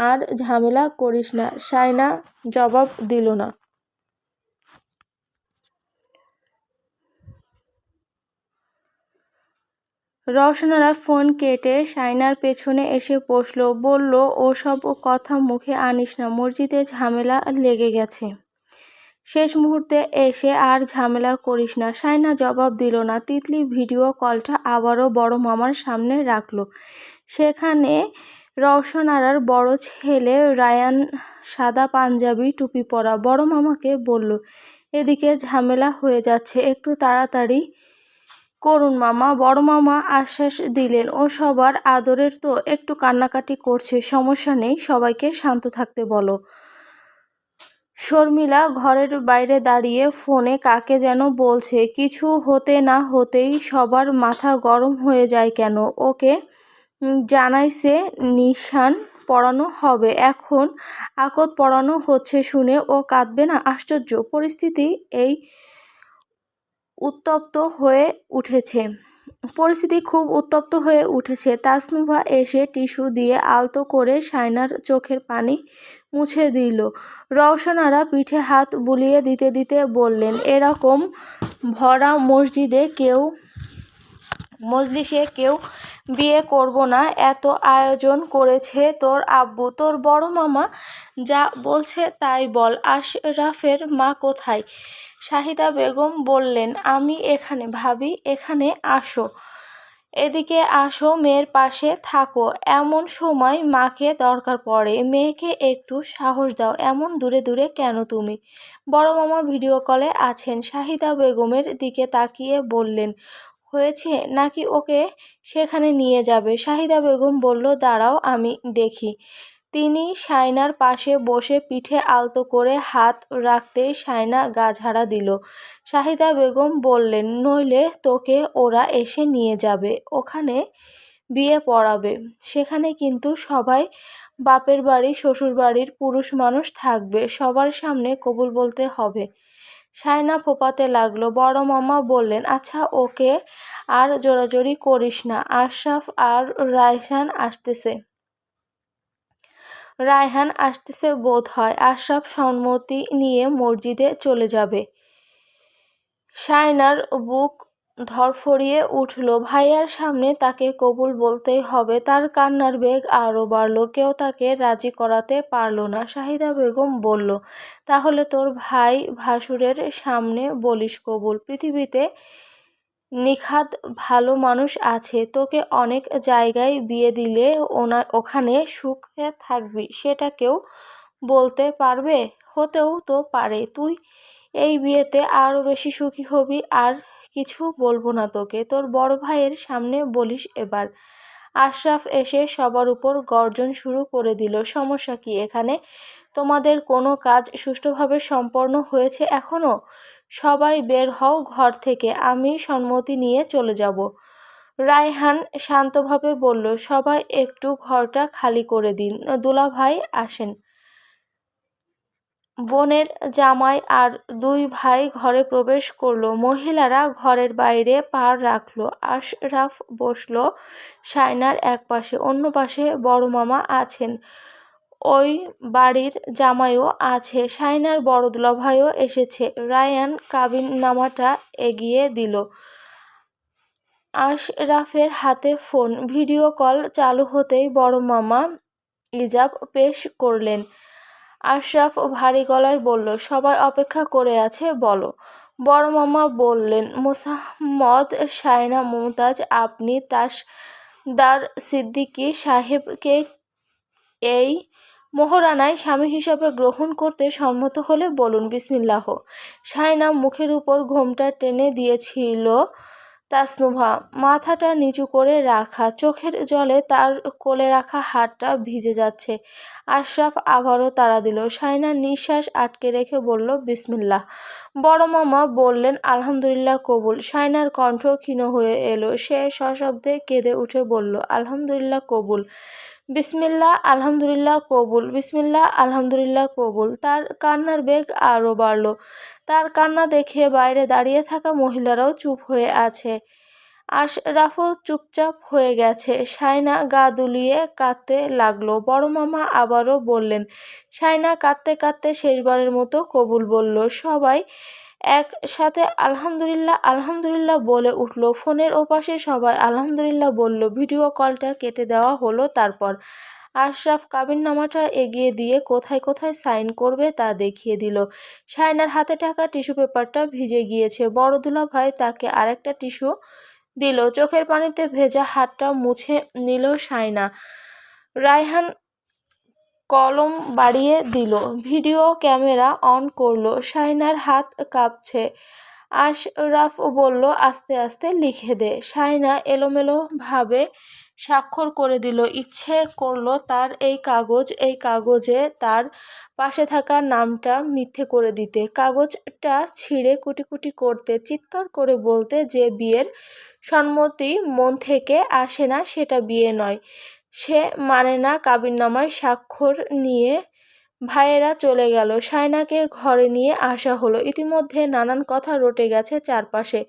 A: আর ঝামেলা করিস না। শায়না জবাব দিল না। রওশনারা ফোন কেটে শায়নার পেছনে এসে বসল, বলল, ওসব কথা মুখে আনিস না, মসজিদে ঝামেলা লেগে গেছে। শেষ মুহূর্তে এসে আর ঝামেলা করিস না। শায়না জবাব দিল না। তিতলি ভিডিও কলটা আবারও বড় মামার সামনে রাখল। সেখানে রওশনারার বড় ছেলে রায়ান, সাদা পাঞ্জাবি, টুপি পরা। বড় মামাকে বলল, এদিকে ঝামেলা হয়ে যাচ্ছে, একটু তাড়াতাড়ি করুন মামা। বড় মামা আশ্বাস দিলেন, ও সবার আদরের তো, একটু কান্নাকাটি করছে, সমস্যা নেই, সবাইকে শান্ত থাকতে বলো। শর্মিলা ঘরের বাইরে দাঁড়িয়ে ফোনে কাকে যেন বলছে। কিছু হতে না হতেই সবার মাথা গরম হয়ে যায় কেন? ওকে জানাইছে নিশান পড়ানো হবে, এখন আকত পড়ানো হচ্ছে শুনে ও কাঁদবে না? আশ্চর্য! পরিস্থিতি খুব উত্তপ্ত হয়ে উঠেছে। তাসনুভা এসে টিস্যু দিয়ে আলতো করে শায়নার চোখের পানি মুছে দিল। রওশনারা পিঠে হাত বুলিয়ে দিতে দিতে বললেন, এরকম ভরা মজলিসে কেউ বিয়ে করব না, এত আয়োজন করেছে তোর আব্বু। তোর বড় মামা যা বলছে তাই বল। আশরাফের মা কোথায়? শাহিদা বেগম বললেন, আমি এখানে। ভাবি, এখানে আসো, এদিকে আসো, মেয়ের পাশে থাকো। এমন সময় মাকে দরকার পড়ে। মেয়েকে একটু সাহস দাও, এমন দূরে দূরে কেন তুমি? বড় মামা ভিডিও কলে আছেন। শাহিদা বেগমের দিকে তাকিয়ে বললেন, হয়েছে নাকি ওকে সেখানে নিয়ে যাবে? শাহিদা বেগম বলল, দাঁড়াও, আমি দেখি। তিনি শায়নার পাশে বসে পিঠে আলতো করে হাত রাখতেই শায়না গা ঝাড়া দিল। শাহিদা বেগম বললেন, নইলে তোকে ওরা এসে নিয়ে যাবে, ওখানে বিয়ে পড়াবে। সেখানে কিন্তু সবাই বাপের বাড়ি শ্বশুর বাড়ির পুরুষ মানুষ থাকবে, সবার সামনে কবুল বলতে হবে। শায়না ফোঁপাতে লাগলো। বড় মামা বললেন, আচ্ছা, ওকে আর জোরাজোরি করিস না। আশরাফ আর রায়হান আসতেছে বোধ হয়। আশরাফ সম্মতি নিয়ে মসজিদে চলে যাবে। শায়নার বুক ধড়ফড়িয়ে উঠল। ভাইয়ার সামনে তাকে কবুল বলতেই হবে। তার কান্নার বেগ আরও বাড়ল। কেউ তাকে রাজি করাতে পারল না। শাহিদা বেগম বলল, তাহলে তোর ভাই ভাসুরের সামনে বলিস কবুল। পৃথিবীতে নিখাত ভালো মানুষ আছে, তোকে অনেক জায়গায় বিয়ে দিলে ওখানে সুখে থাকবি, সেটা কেউ বলতে পারবে? হতেও তো পারে তুই এই বিয়েতে আরও বেশি সুখী হবি। আর কিছু বলবো না তোকে, তোর বড় ভাইয়ের সামনে বলিস এবার। আশরাফ এসে সবার উপর গর্জন শুরু করে দিল, সমস্যা কি এখানে? তোমাদের কোনো কাজ সুষ্ঠুভাবে সম্পন্ন হয়েছে এখনো? সবাই বের হও ঘর থেকে, আমি সম্মতি নিয়ে চলে যাব। রায়হান শান্তভাবে বলল, সবাই একটু ঘরটা খালি করে দিন। দুলাভাই আসেন। বোনের জামাই আর দুই ভাই ঘরে প্রবেশ করল। মহিলারা ঘরের বাইরে পা রাখল। আশরাফ বসল শায়নার এক পাশে, অন্য পাশে বড় মামা আছেন, ওই বাড়ির জামাইও আছে, শায়নার বড় দুলাভাইও এসেছে। রায়ান কাবিননামাটা এগিয়ে দিল। আশরাফের হাতে ফোন। ভিডিও কল চালু হতেই বড় মামা ইজাব পেশ করলেন। আশরাফ ভারী গলায় বলল, সবাই অপেক্ষা করে আছে, বলো। বড় মামা বললেন, মোসাম্মদ শায়না মুমতাজ, আপনি তাসদার সিদ্দিকী সাহেবকে এই মোহরানায় স্বামী হিসাবে গ্রহণ করতে সম্মত হলে বলুন বিসমিল্লাহ। শায়না মুখের উপর ঘোমটা টেনে দিয়েছিল, তাসনুভা মাথাটা নিচু করে রাখা, চোখের জলে তার কোলে রাখা হাতটা ভিজে যাচ্ছে। আশরাফ আবারও তাড়া দিল। শাইনার নিঃশ্বাস আটকে রেখে বলল, বিসমিল্লাহ। বড় মামা বললেন, আলহামদুলিল্লাহ কবুল। শাইনার কণ্ঠ ক্ষীণ হয়ে এলো। সে সশব্দে কেঁদে উঠে বলল, আলহামদুলিল্লাহ কবুল, বিসমিল্লাহ, আলহামদুলিল্লাহ কবুল, বিসমিল্লাহ, আলহামদুলিল্লাহ কবুল। তার কান্নার বেগ আরও বাড়ল। তার কান্না দেখে বাইরে দাঁড়িয়ে থাকা মহিলারাও চুপ হয়ে আছে। আশরাফও চুপচাপ হয়ে গেছে। শাইনা গা দুলিয়ে কাঁদতে লাগলো। বড় মামা আবারও বললেন। শাইনা কাঁদতে কাঁদতে শেষবারের মতো কবুল বলল। সবাই একসাথে আলহামদুলিল্লাহ আলহামদুলিল্লাহ বলে উঠল। ফোনের ওপাশে সবাই আলহামদুলিল্লাহ বলল। ভিডিও কলটা কেটে দেওয়া হলো। তারপর আশরাফ কাবিননামাটা এগিয়ে দিয়ে কোথায় কোথায় সাইন করবে তা দেখিয়ে দিল। শাইনার হাতে থাকা টিস্যু পেপারটা ভিজে গিয়েছে। বড় দুলাভাই তাকে আরেকটা টিস্যু দিল। চোখের পানিতে ভেজা হাতটা মুছে নিল শাইনা। রায়হান কলম বাড়িয়ে দিল। ভিডিও ক্যামেরা অন করলো। শাইনার হাত কাঁপছে। আশরাফ বলল, আস্তে আস্তে লিখে দে। শাইনা এলোমেলো ভাবে স্বাক্ষর করে দিল। ইচ্ছে করলো তার এই কাগজে তার পাশে থাকা নামটা মিথ্যে করে দিতে, কাগজটা ছিঁড়ে কুটি কুটি করতে, চিৎকার করে বলতে যে বিয়ের সম্মতি মন থেকে আসে না সেটা বিয়ে নয়, সে মানে না। কাবিননামায় স্বাক্ষর নিয়ে ভাইয়েরা চলে গেল। শাইনাকে ঘরে নিয়ে আসা হলো। ইতিমধ্যে নানান কথা রটে গেছে চারপাশে।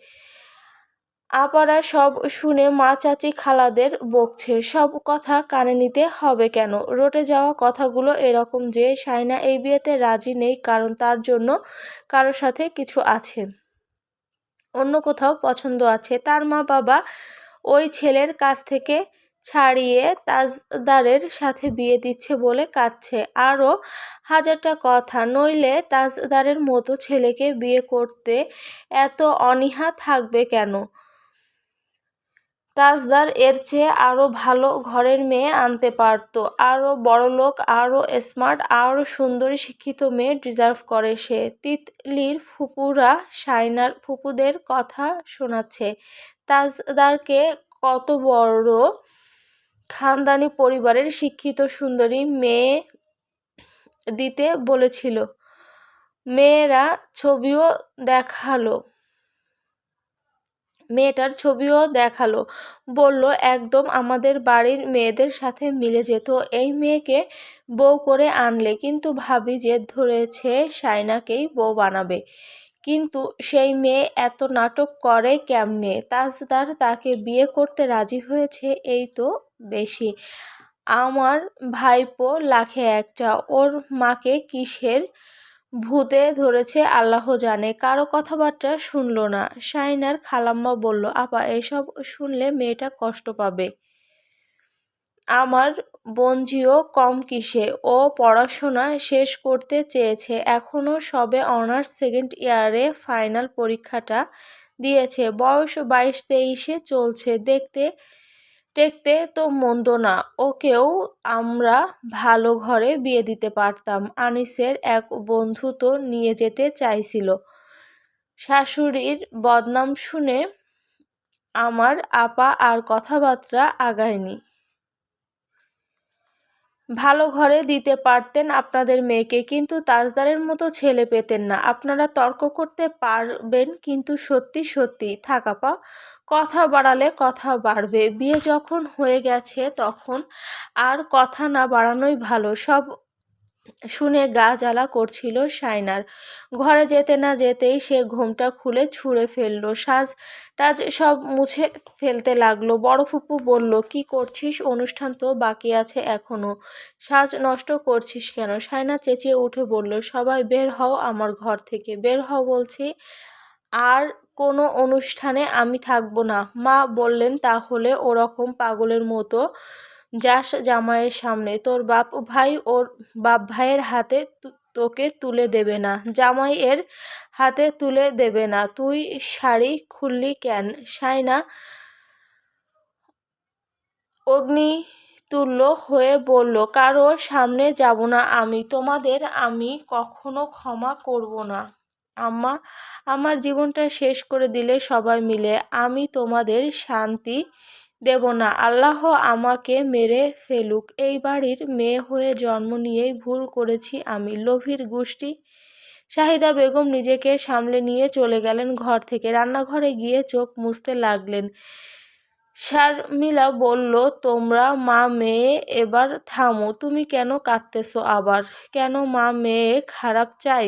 A: আপারা সব শুনে মা চাচি খালাদের বকছে। সব কথা কানে নিতে হবে কেন? রটে যাওয়া কথাগুলো এরকম যে শাইনা এই বিয়েতে রাজি নেই, কারণ তার জন্য কারোর সাথে কিছু আছে, অন্য কোথাও পছন্দ আছে। তার মা বাবা ওই ছেলের কাছ থেকে ছাড়িয়ে তাজদারের সাথে বিয়ে দিচ্ছে বলে কাঁদছে। আরও হাজারটা কথা। নইলে তাজদারের মতো ছেলেকে বিয়ে করতে এত অনীহা থাকবে কেন? তাজদার এর চেয়ে আরও ভালো ঘরের মেয়ে আনতে পারত। আরও বড়লোক, আরও স্মার্ট, আরও সুন্দরী শিক্ষিত মেয়ে ডিজার্ভ করে সে। তিতলির ফুপুরা শাইনার ফুপুদের কথা শোনাচ্ছে। তাজদারকে কত বড় খানদানি পরিবারের শিক্ষিত সুন্দরী মেয়ে দিতে বলেছিল। মেয়েটার ছবিও দেখালো। বলল, একদম আমাদের বাড়ির মেয়েদের সাথে মিলে যেত এই মেয়েকে বউ করে আনলে। কিন্তু ভাবি জেদ ধরেছে শাইনাকেই বউ বানাবে। কিন্তু সেই মেয়ে এত নাটক করে কেমনে? তাজদার তাকে বিয়ে করতে রাজি হয়েছে এই তো বেশি। আমার ভাইপো লাখে একটা। ওর মাকে কিসের ভূতে ধরেছে আল্লাহ জানে। কারো কথাবার্তা শুনল না। শাইনার খালাম্মা বলল, আপা এসব শুনলে মেয়েটা কষ্ট পাবে। আমার বোনঝিও কম কিসে, ও পড়াশোনা শেষ করতে চেয়েছে, এখনো সবে অনার্স সেকেন্ড ইয়ারে ফাইনাল পরীক্ষাটা দিয়েছে। বয়স 22-23 চলছে। দেখতে টেকতে তো মন্দ না। ওকেও আমরা ভালো ঘরে বিয়ে দিতে পারতাম। আনিসের এক বন্ধু তো নিয়ে যেতে চাইছিল। শাশুড়ির বদনাম শুনে আমার আপা আর কথাবার্তা আগায়নি। ভালো ঘরে দিতে পারতেন আপনাদের মেয়েকে, কিন্তু তাজদারের মতো ছেলে পেতেন না। আপনারা তর্ক করতে পারবেন, কিন্তু সত্যি সত্যি থাক আপা, কথা বাড়ালে কথা বাড়বে। বিয়ে যখন হয়ে গেছে তখন আর কথা না বাড়ানোই ভালো। সব শুনে গা জ্বালা করছিল শাইনার। ঘরে যেতে না যেতেই সে ঘোমটা খুলে ছুঁড়ে ফেললো। টাজ সব মুছে ফেলতে লাগলো। বড় ফুপু বলল, কি করছিস? অনুষ্ঠান তো বাকি আছে এখনো, সাজ নষ্ট করছিস কেন? শাইনা চেঁচিয়ে উঠে বলল, সবাই বের হও আমার ঘর থেকে, বের হও বলছি। আর কোনো অনুষ্ঠানে আমি থাকবো না। মা বললেন, তাহলে ওরকম পাগলের মতো যাস জামাইয়ের সামনে। তোর বাপ ভাই ওর বাপ ভাইয়ের হাতে তোকে তুলে দেবে না, জামাইয়ের হাতে তুলে দেবে না। তুই শাড়ি খুললি কেন? শাইনা অগ্নিতুল্য হয়ে বলল, কারোর সামনে যাব না আমি, তোমাদের আমি কখনো ক্ষমা করব না। আম্মা, আমার জীবনটা শেষ করে দিলে সবাই মিলে। আমি তোমাদের শান্তি দেব না। আল্লাহ আমাকে মেরে ফেলুক। এই বাড়ির মেয়ে হয়ে জন্ম নিয়েই ভুল করেছি আমি। লোভীর গোষ্ঠী। শাহিদা বেগম নিজেকে সামলে নিয়ে চলে গেলেন ঘর থেকে। রান্নাঘরে গিয়ে চোখ মুছতে লাগলেন। শারমিলা বলল, তোমরা মা মেয়ে এবার থামো। তুমি কেন কাঁদতেছো আবার? কেন মা মেয়ে খারাপ চাই?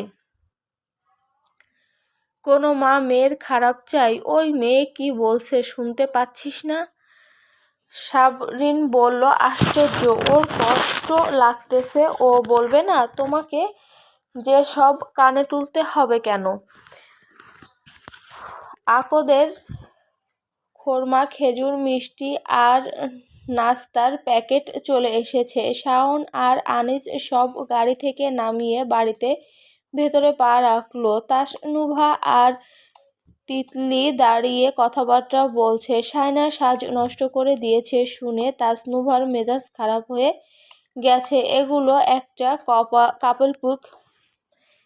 A: কোনো মা মেয়ের খারাপ চাই? ওই মেয়ে কি বলছে শুনতে পাচ্ছিস না? সাবরিন বলল, আশ্চর্য, ওর কষ্ট লাগতেছে, ও বলবে না? তোমাকে যে সব কানে তুলতে হবে কেন? আকদের খোরমা, খেজুর, মিষ্টি আর নাস্তার প্যাকেট চলে এসেছে। শাওন আর আনিস সব গাড়ি থেকে নামিয়ে বাড়িতে ভেতরে পা রাখলো। তাসনুভা আর তিতলি দাঁড়িয়ে কথাবার্তা বলছে। শায়না সাজ নষ্ট করে দিয়েছে শুনে তাসনুভার মেজাজ খারাপ হয়ে গেছে।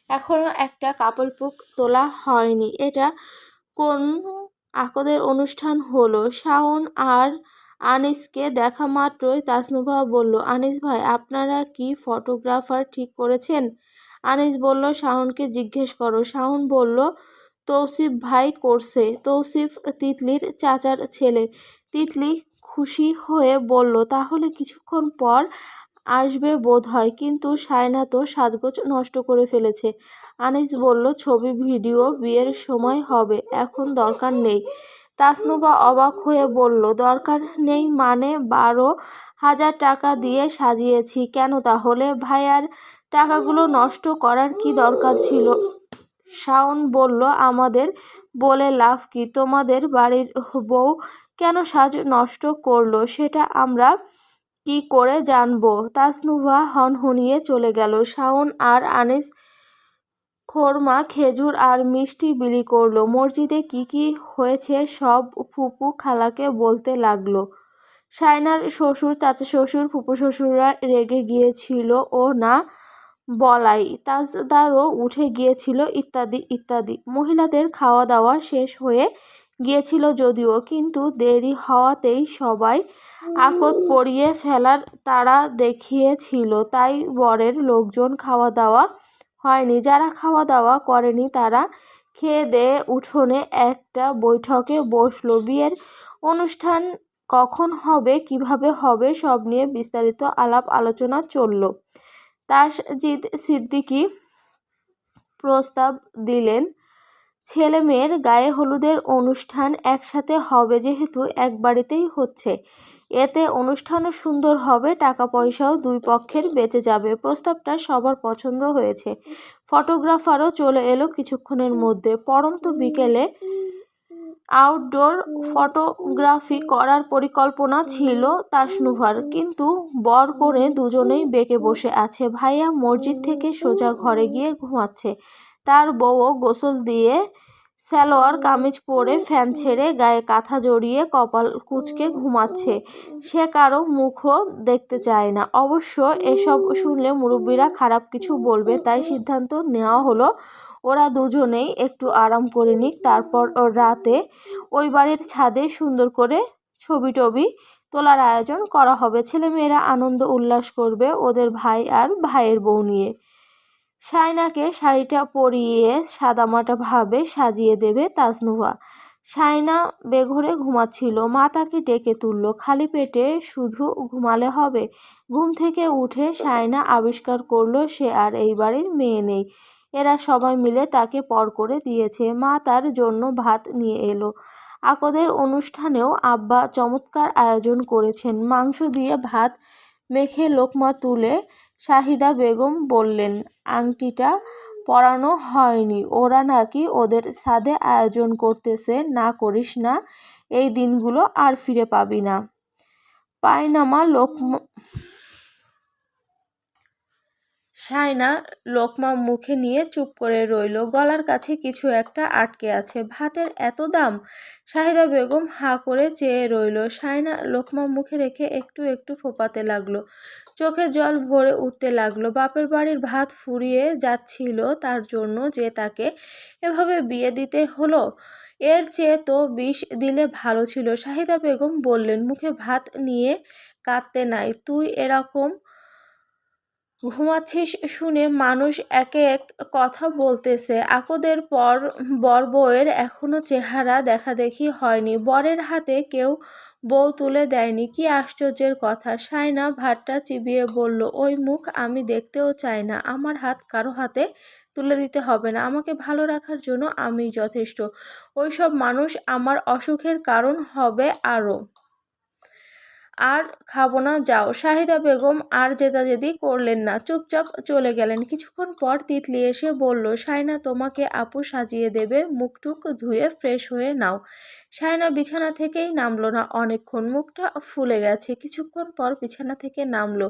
A: এখনো একটা কাপলপুক তোলা হয়নি। এটা কোন আকদের অনুষ্ঠান হলো? শাওন আর আনিসকে দেখা মাত্রই তাসনুভা বলল, আনিস ভাই, আপনারা কি ফটোগ্রাফার ঠিক করেছেন? আনিস বলল, শাওনকে জিজ্ঞেস করো। শাওন বলল, তৌসিফ ভাই করছে। তৌসিফ তিতলির চাচার ছেলে। তিতলি খুশি হয়ে বলল, তাহলে কিছুক্ষণ পর আসবে বোধহয়। কিন্তু শায়না তো সাজগোজ নষ্ট করে ফেলেছে। আনিস বলল, ছবি ভিডিও বিয়ের সময় হবে, এখন দরকার নেই। তাসনুভা অবাক হয়ে বলল, দরকার নেই মানে? 12,000 টাকা দিয়ে সাজিয়েছি। কেন তাহলে? ভাইয়ার টাকাগুলো নষ্ট করার কি দরকার ছিল? শাওন বলল, আমাদের বলে লাভ কি? তোমাদের বাড়ির বউ কেন সাজ নষ্ট করলো সেটা আমরা কি করে জানবো? তাসনুভা হনহনিয়ে চলে গেল। শাওন আর আনিস খোরমা, খেজুর আর মিষ্টি বিলি করলো। মসজিদে কি কি হয়েছে সব ফুপু খালাকে বলতে লাগলো। শায়নার শ্বশুর, চাচা শ্বশুর, ফুপু শ্বশুররা রেগে গিয়েছিল ও না বলাই, তাজদারও উঠে গিয়েছিল, ইত্যাদি ইত্যাদি। মহিলাদের খাওয়া দাওয়া শেষ হয়ে গিয়েছিল যদিও, কিন্তু দেরি হওয়াতেই সবাই আকত পরিয়ে ফেলার তাড়া দেখিয়েছিল। তাই বরের লোকজন খাওয়া দাওয়া হয়নি। যারা খাওয়া দাওয়া করেনি তারা খেয়ে দেয়ে উঠোনে একটা বৈঠকে বসলো। বিয়ের অনুষ্ঠান কখন হবে, কিভাবে হবে সব নিয়ে বিস্তারিত আলাপ আলোচনা চলল। তাসজিদ সিদ্দিকী প্রস্তাব দিলেন, ছেলে মেয়ের গায়ে হলুদের অনুষ্ঠান একসাথে হবে, যেহেতু এক বাড়িতেই হচ্ছে। এতে অনুষ্ঠানও সুন্দর হবে, টাকা পয়সাও দুই পক্ষের বেঁচে যাবে। প্রস্তাবটা সবার পছন্দ হয়েছে। ফটোগ্রাফারও চলে এলো কিছুক্ষণের মধ্যে। পড়ন্ত বিকেলে আউটডোর ফটোগ্রাফি করার পরিকল্পনা ছিল তাসনুভার, কিন্তু বর কনে দুজনেই বেঁকে বসে আছে। ভাইয়া মসজিদ থেকে সোজা ঘরে গিয়ে ঘুমাচ্ছে। তার বউও গোসল দিয়ে সালোয়ার কামিজ পরে ফ্যান ছেড়ে গায়ে কাঁথা জড়িয়ে কপাল কুঁচকে ঘুমাচ্ছে। সে কারো মুখও দেখতে চায় না। অবশ্য এসব শুনলে মুরব্বিরা খারাপ কিছু বলবে, তাই সিদ্ধান্ত নেওয়া হলো ওরা দুজনেই একটু আরাম করে নিক, তারপর রাতে ওই বাড়ির ছাদে সুন্দর করে ছবি টবি তোলার আয়োজন করা হবে। ছেলেমেয়েরা আনন্দ উল্লাস করবে ওদের ভাই আর ভাইয়ের বউ নিয়ে। শায়নাকে শাড়িটা পরিয়ে সাদামাটা ভাবে সাজিয়ে দেবে তাসনুভা। শায়না বেঘোরে ঘুমাচ্ছিল। মা তাকে ডেকে তুলল। খালি পেটে শুধু ঘুমালে হবে? ঘুম থেকে উঠে শায়না আবিষ্কার করলো সে আর এই বাড়ির মেয়ে নেই। এরা সবাই মিলে তাকে পর করে দিয়েছে। মা তার জন্য ভাত নিয়ে এলো। আকদের অনুষ্ঠানেও আব্বা চমৎকার আয়োজন করেছেন। মাংস দিয়ে ভাত মেখে লোকমা তুলে শাহিদা বেগম বললেন, আংটিটা পরানো হয়নি, ওরা নাকি ওদের ছাদে আয়োজন করতেছে। না করিস না, এই দিনগুলো আর ফিরে পাবি না। পায়নামা লোকমা শায়না লোকমা মুখে নিয়ে চুপ করে রইল। গলার কাছে কিছু একটা আটকে আছে। ভাতের এত দাম? শাহিদা বেগম হাঁ করে চেয়ে রইল। শায়না লোকমা মুখে রেখে একটু একটু ফোঁপাতে লাগলো। চোখের জল ভরে উঠতে লাগলো। বাপের বাড়ির ভাত ফুরিয়ে যাচ্ছিল তার জন্য যে তাকে এভাবে বিয়ে দিতে হলো। এর চেয়ে তো বিষ দিলে ভালো ছিল। শাহিদা বেগম বললেন, মুখে ভাত নিয়ে কাঁদতে নাই। তুই এরকম ঘুমাচ্ছিস শুনে মানুষ এক এক কথা বলতেছে। আকদের পর বর বউয়ের এখনো চেহারা দেখাদেখি হয়নি। বরের হাতে কেউ বউ তুলে দেয়নি। কি আশ্চর্যের কথা। শায়না ভাতটা চিবিয়ে বলল, ওই মুখ আমি দেখতেও চাই না। আমার হাত কারো হাতে তুলে দিতে হবে না। আমাকে ভালো রাখার জন্য আমি যথেষ্ট। ওইসব মানুষ আমার অসুখের কারণ হবে আরও। আর খাবো না, যাও। শাহিদা বেগম আর জেদাজেদি করলেন না, চুপচাপ চলে গেলেন। কিছুক্ষণ পর তিতলি এসে বলল, শায়না তোমাকে আপু সাজিয়ে দেবে, মুখটুক ধুয়ে ফ্রেশ হয়ে নাও। শায়না বিছানা থেকেই নামলো না অনেকক্ষণ। মুখটা ফুলে গেছে। কিছুক্ষণ পর বিছানা থেকে নামলো।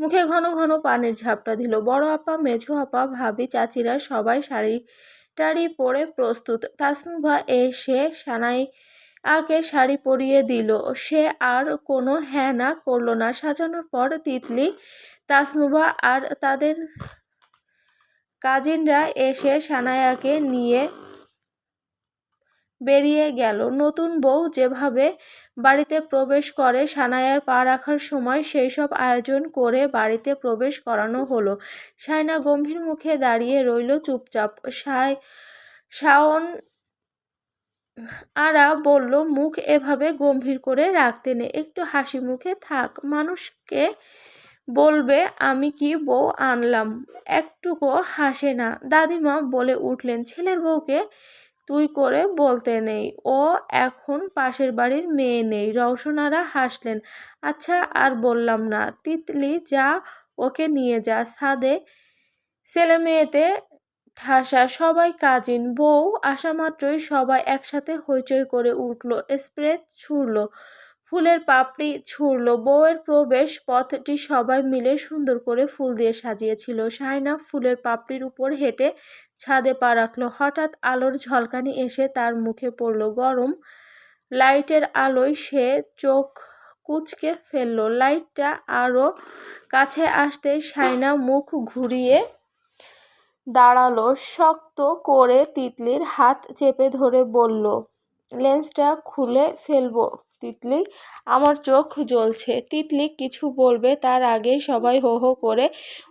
A: মুখে ঘন ঘন পানির ঝাপটা দিল। বড় আপা, মেঝো আপা, ভাবি, চাচিরা সবাই শাড়ি টাড়ি পরে প্রস্তুত। তাসনুভা এসে সানাইকে শাড়ি পরিয়ে দিল। সে আর কোনো হ্যাঁ না করলো না। সাজানোর পর তিতলি, তাসনুভা আর তাদের কাজিনরা এসে সানায়াকে নিয়ে বেরিয়ে গেল। নতুন বউ যেভাবে বাড়িতে প্রবেশ করে, সানায়ার পা রাখার সময় সেই সব আয়োজন করে বাড়িতে প্রবেশ করানো হলো। শায়না গম্ভীর মুখে দাঁড়িয়ে রইল চুপচাপ। শাওন আরা বলল, মুখ এভাবে গম্ভীর করে রাখতে নেই, একটু হাসি মুখে থাক। মানুষকে বলবে আমি কি বউ আনলাম। একটুকু হাসে না। দাদিমা বলে উঠলেন, ছেলের বউকে তুই করে বলতে নেই, ও এখন পাশের বাড়ির মেয়ে নেই। রওশনারা হাসলেন। আচ্ছা আর বললাম না। তিতলি, যা ওকে নিয়ে যা ছাদে। ছেলে মেয়েতে ঠাসা, সবাই কাজিন। বউ আসা মাত্রই সবাই একসাথে হইচই করে উঠল। স্প্রে ছুড়ল, ফুলের পাপড়ি ছুড়ল। বউয়ের প্রবেশ পথটি সবাই মিলে সুন্দর করে ফুল দিয়ে সাজিয়েছিল। শায়না ফুলের পাপড়ির উপর হেঁটে ছাদে পা রাখল। হঠাৎ আলোর ঝলকানি এসে তার মুখে পড়ল। গরম লাইটের আলোয় সে চোখ কুঁচকে ফেলল। লাইটটা আরো কাছে আসতেই শায়না মুখ ঘুরিয়ে দাঁড়ালো। শক্ত করে তিতলির হাত চেপে ধরে বলল, লেন্সটা খুলে ফেলবো তিতলি, আমার চোখ জ্বলছে। তিতলি কিছু বলবে তার আগেই সবাই হো হো করে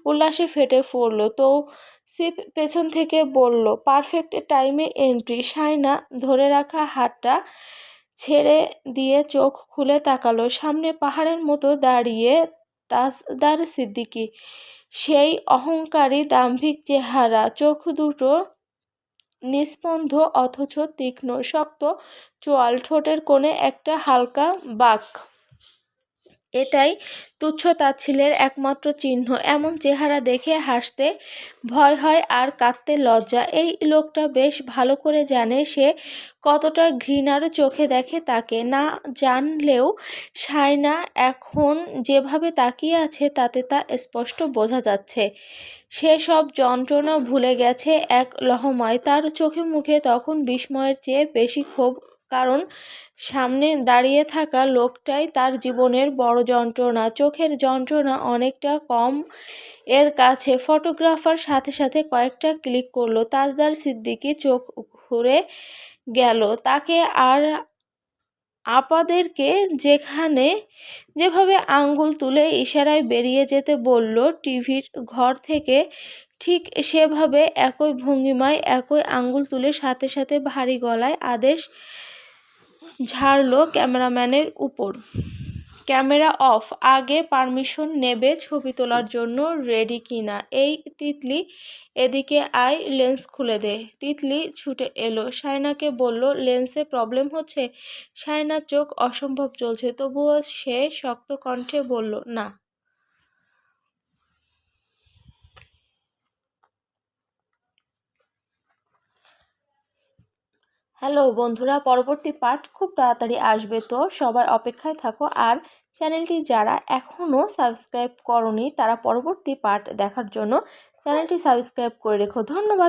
A: উল্লাসে ফেটে পড়ল। তো সিপ পেছন থেকে বলল, পারফেক্ট টাইমে এন্ট্রি। শায়না ধরে রাখা হাতটা ছেড়ে দিয়ে চোখ খুলে তাকালো। সামনে পাহাড়ের মতো দাঁড়িয়ে তাজদার সিদ্দিকী। সেই অহংকারী দাম্ভিক চেহারা, চোখ দুটো নিস্পন্দ অথচ তীক্ষ্ণ, শক্ত চোয়াল, ঠোঁটের কোণে একটা হালকা বাঁক। এটাই তুচ্ছ তাচ্ছিল্যের একমাত্র চিহ্ন। এমন চেহারা দেখে হাসতে ভয় হয় আর কাঁদতে লজ্জা। এই লোকটা বেশ ভালো করে জানে সে কতটা ঘৃণার চোখে দেখে তাকে। না জানলেও শায়না এখন যেভাবে তাকিয়ে আছে তাতে তা স্পষ্ট বোঝা যাচ্ছে। সে সব যন্ত্রণা ভুলে গেছে এক লহমায়। তার চোখে মুখে তখন বিস্ময়ের চেয়ে বেশি ক্ষোভ, কারণ সামনে দাঁড়িয়ে থাকা লোকটাই তার জীবনের বড় যন্ত্রণা। চোখের যন্ত্রণা অনেকটা কম এর কাছে। ফটোগ্রাফার সাথে সাথে কয়েকটা ক্লিক করলো। তাজদার সিদ্দিকী চোখ ঘুরে গেল। তাকে আর আপাদেরকে যেভাবে আঙ্গুল তুলে ইশারায় বেরিয়ে যেতে বলল টিভির ঘর থেকে, ঠিক সেভাবে একই ভঙ্গিমায় একই আঙ্গুল তুলে সাথে সাথে ভারী গলায় আদেশ ঝাড়ল ক্যামেরাম্যানের উপর, ক্যামেরা অফ। আগে পারমিশন নেবে ছবি তোলার জন্য, রেডি কিনা। এই তিতলি, এদিকে আয়, লেন্স খুলে দে। তিতলি ছুটে এলো, শায়নাকে বলল, লেন্সে প্রবলেম হচ্ছে। শায়নার চোখ অসম্ভব জ্বলছে, তবুও সে শক্ত কণ্ঠে বলল, না। হ্যালো বন্ধুরা, পরবর্তী পার্ট খুব তাড়াতাড়ি আসবে, তো সবাই অপেক্ষায় থাকো। আর চ্যানেলটি যারা এখনও সাবস্ক্রাইব করনি তারা পরবর্তী পার্ট দেখার জন্য চ্যানেলটি সাবস্ক্রাইব করে রেখো। ধন্যবাদ।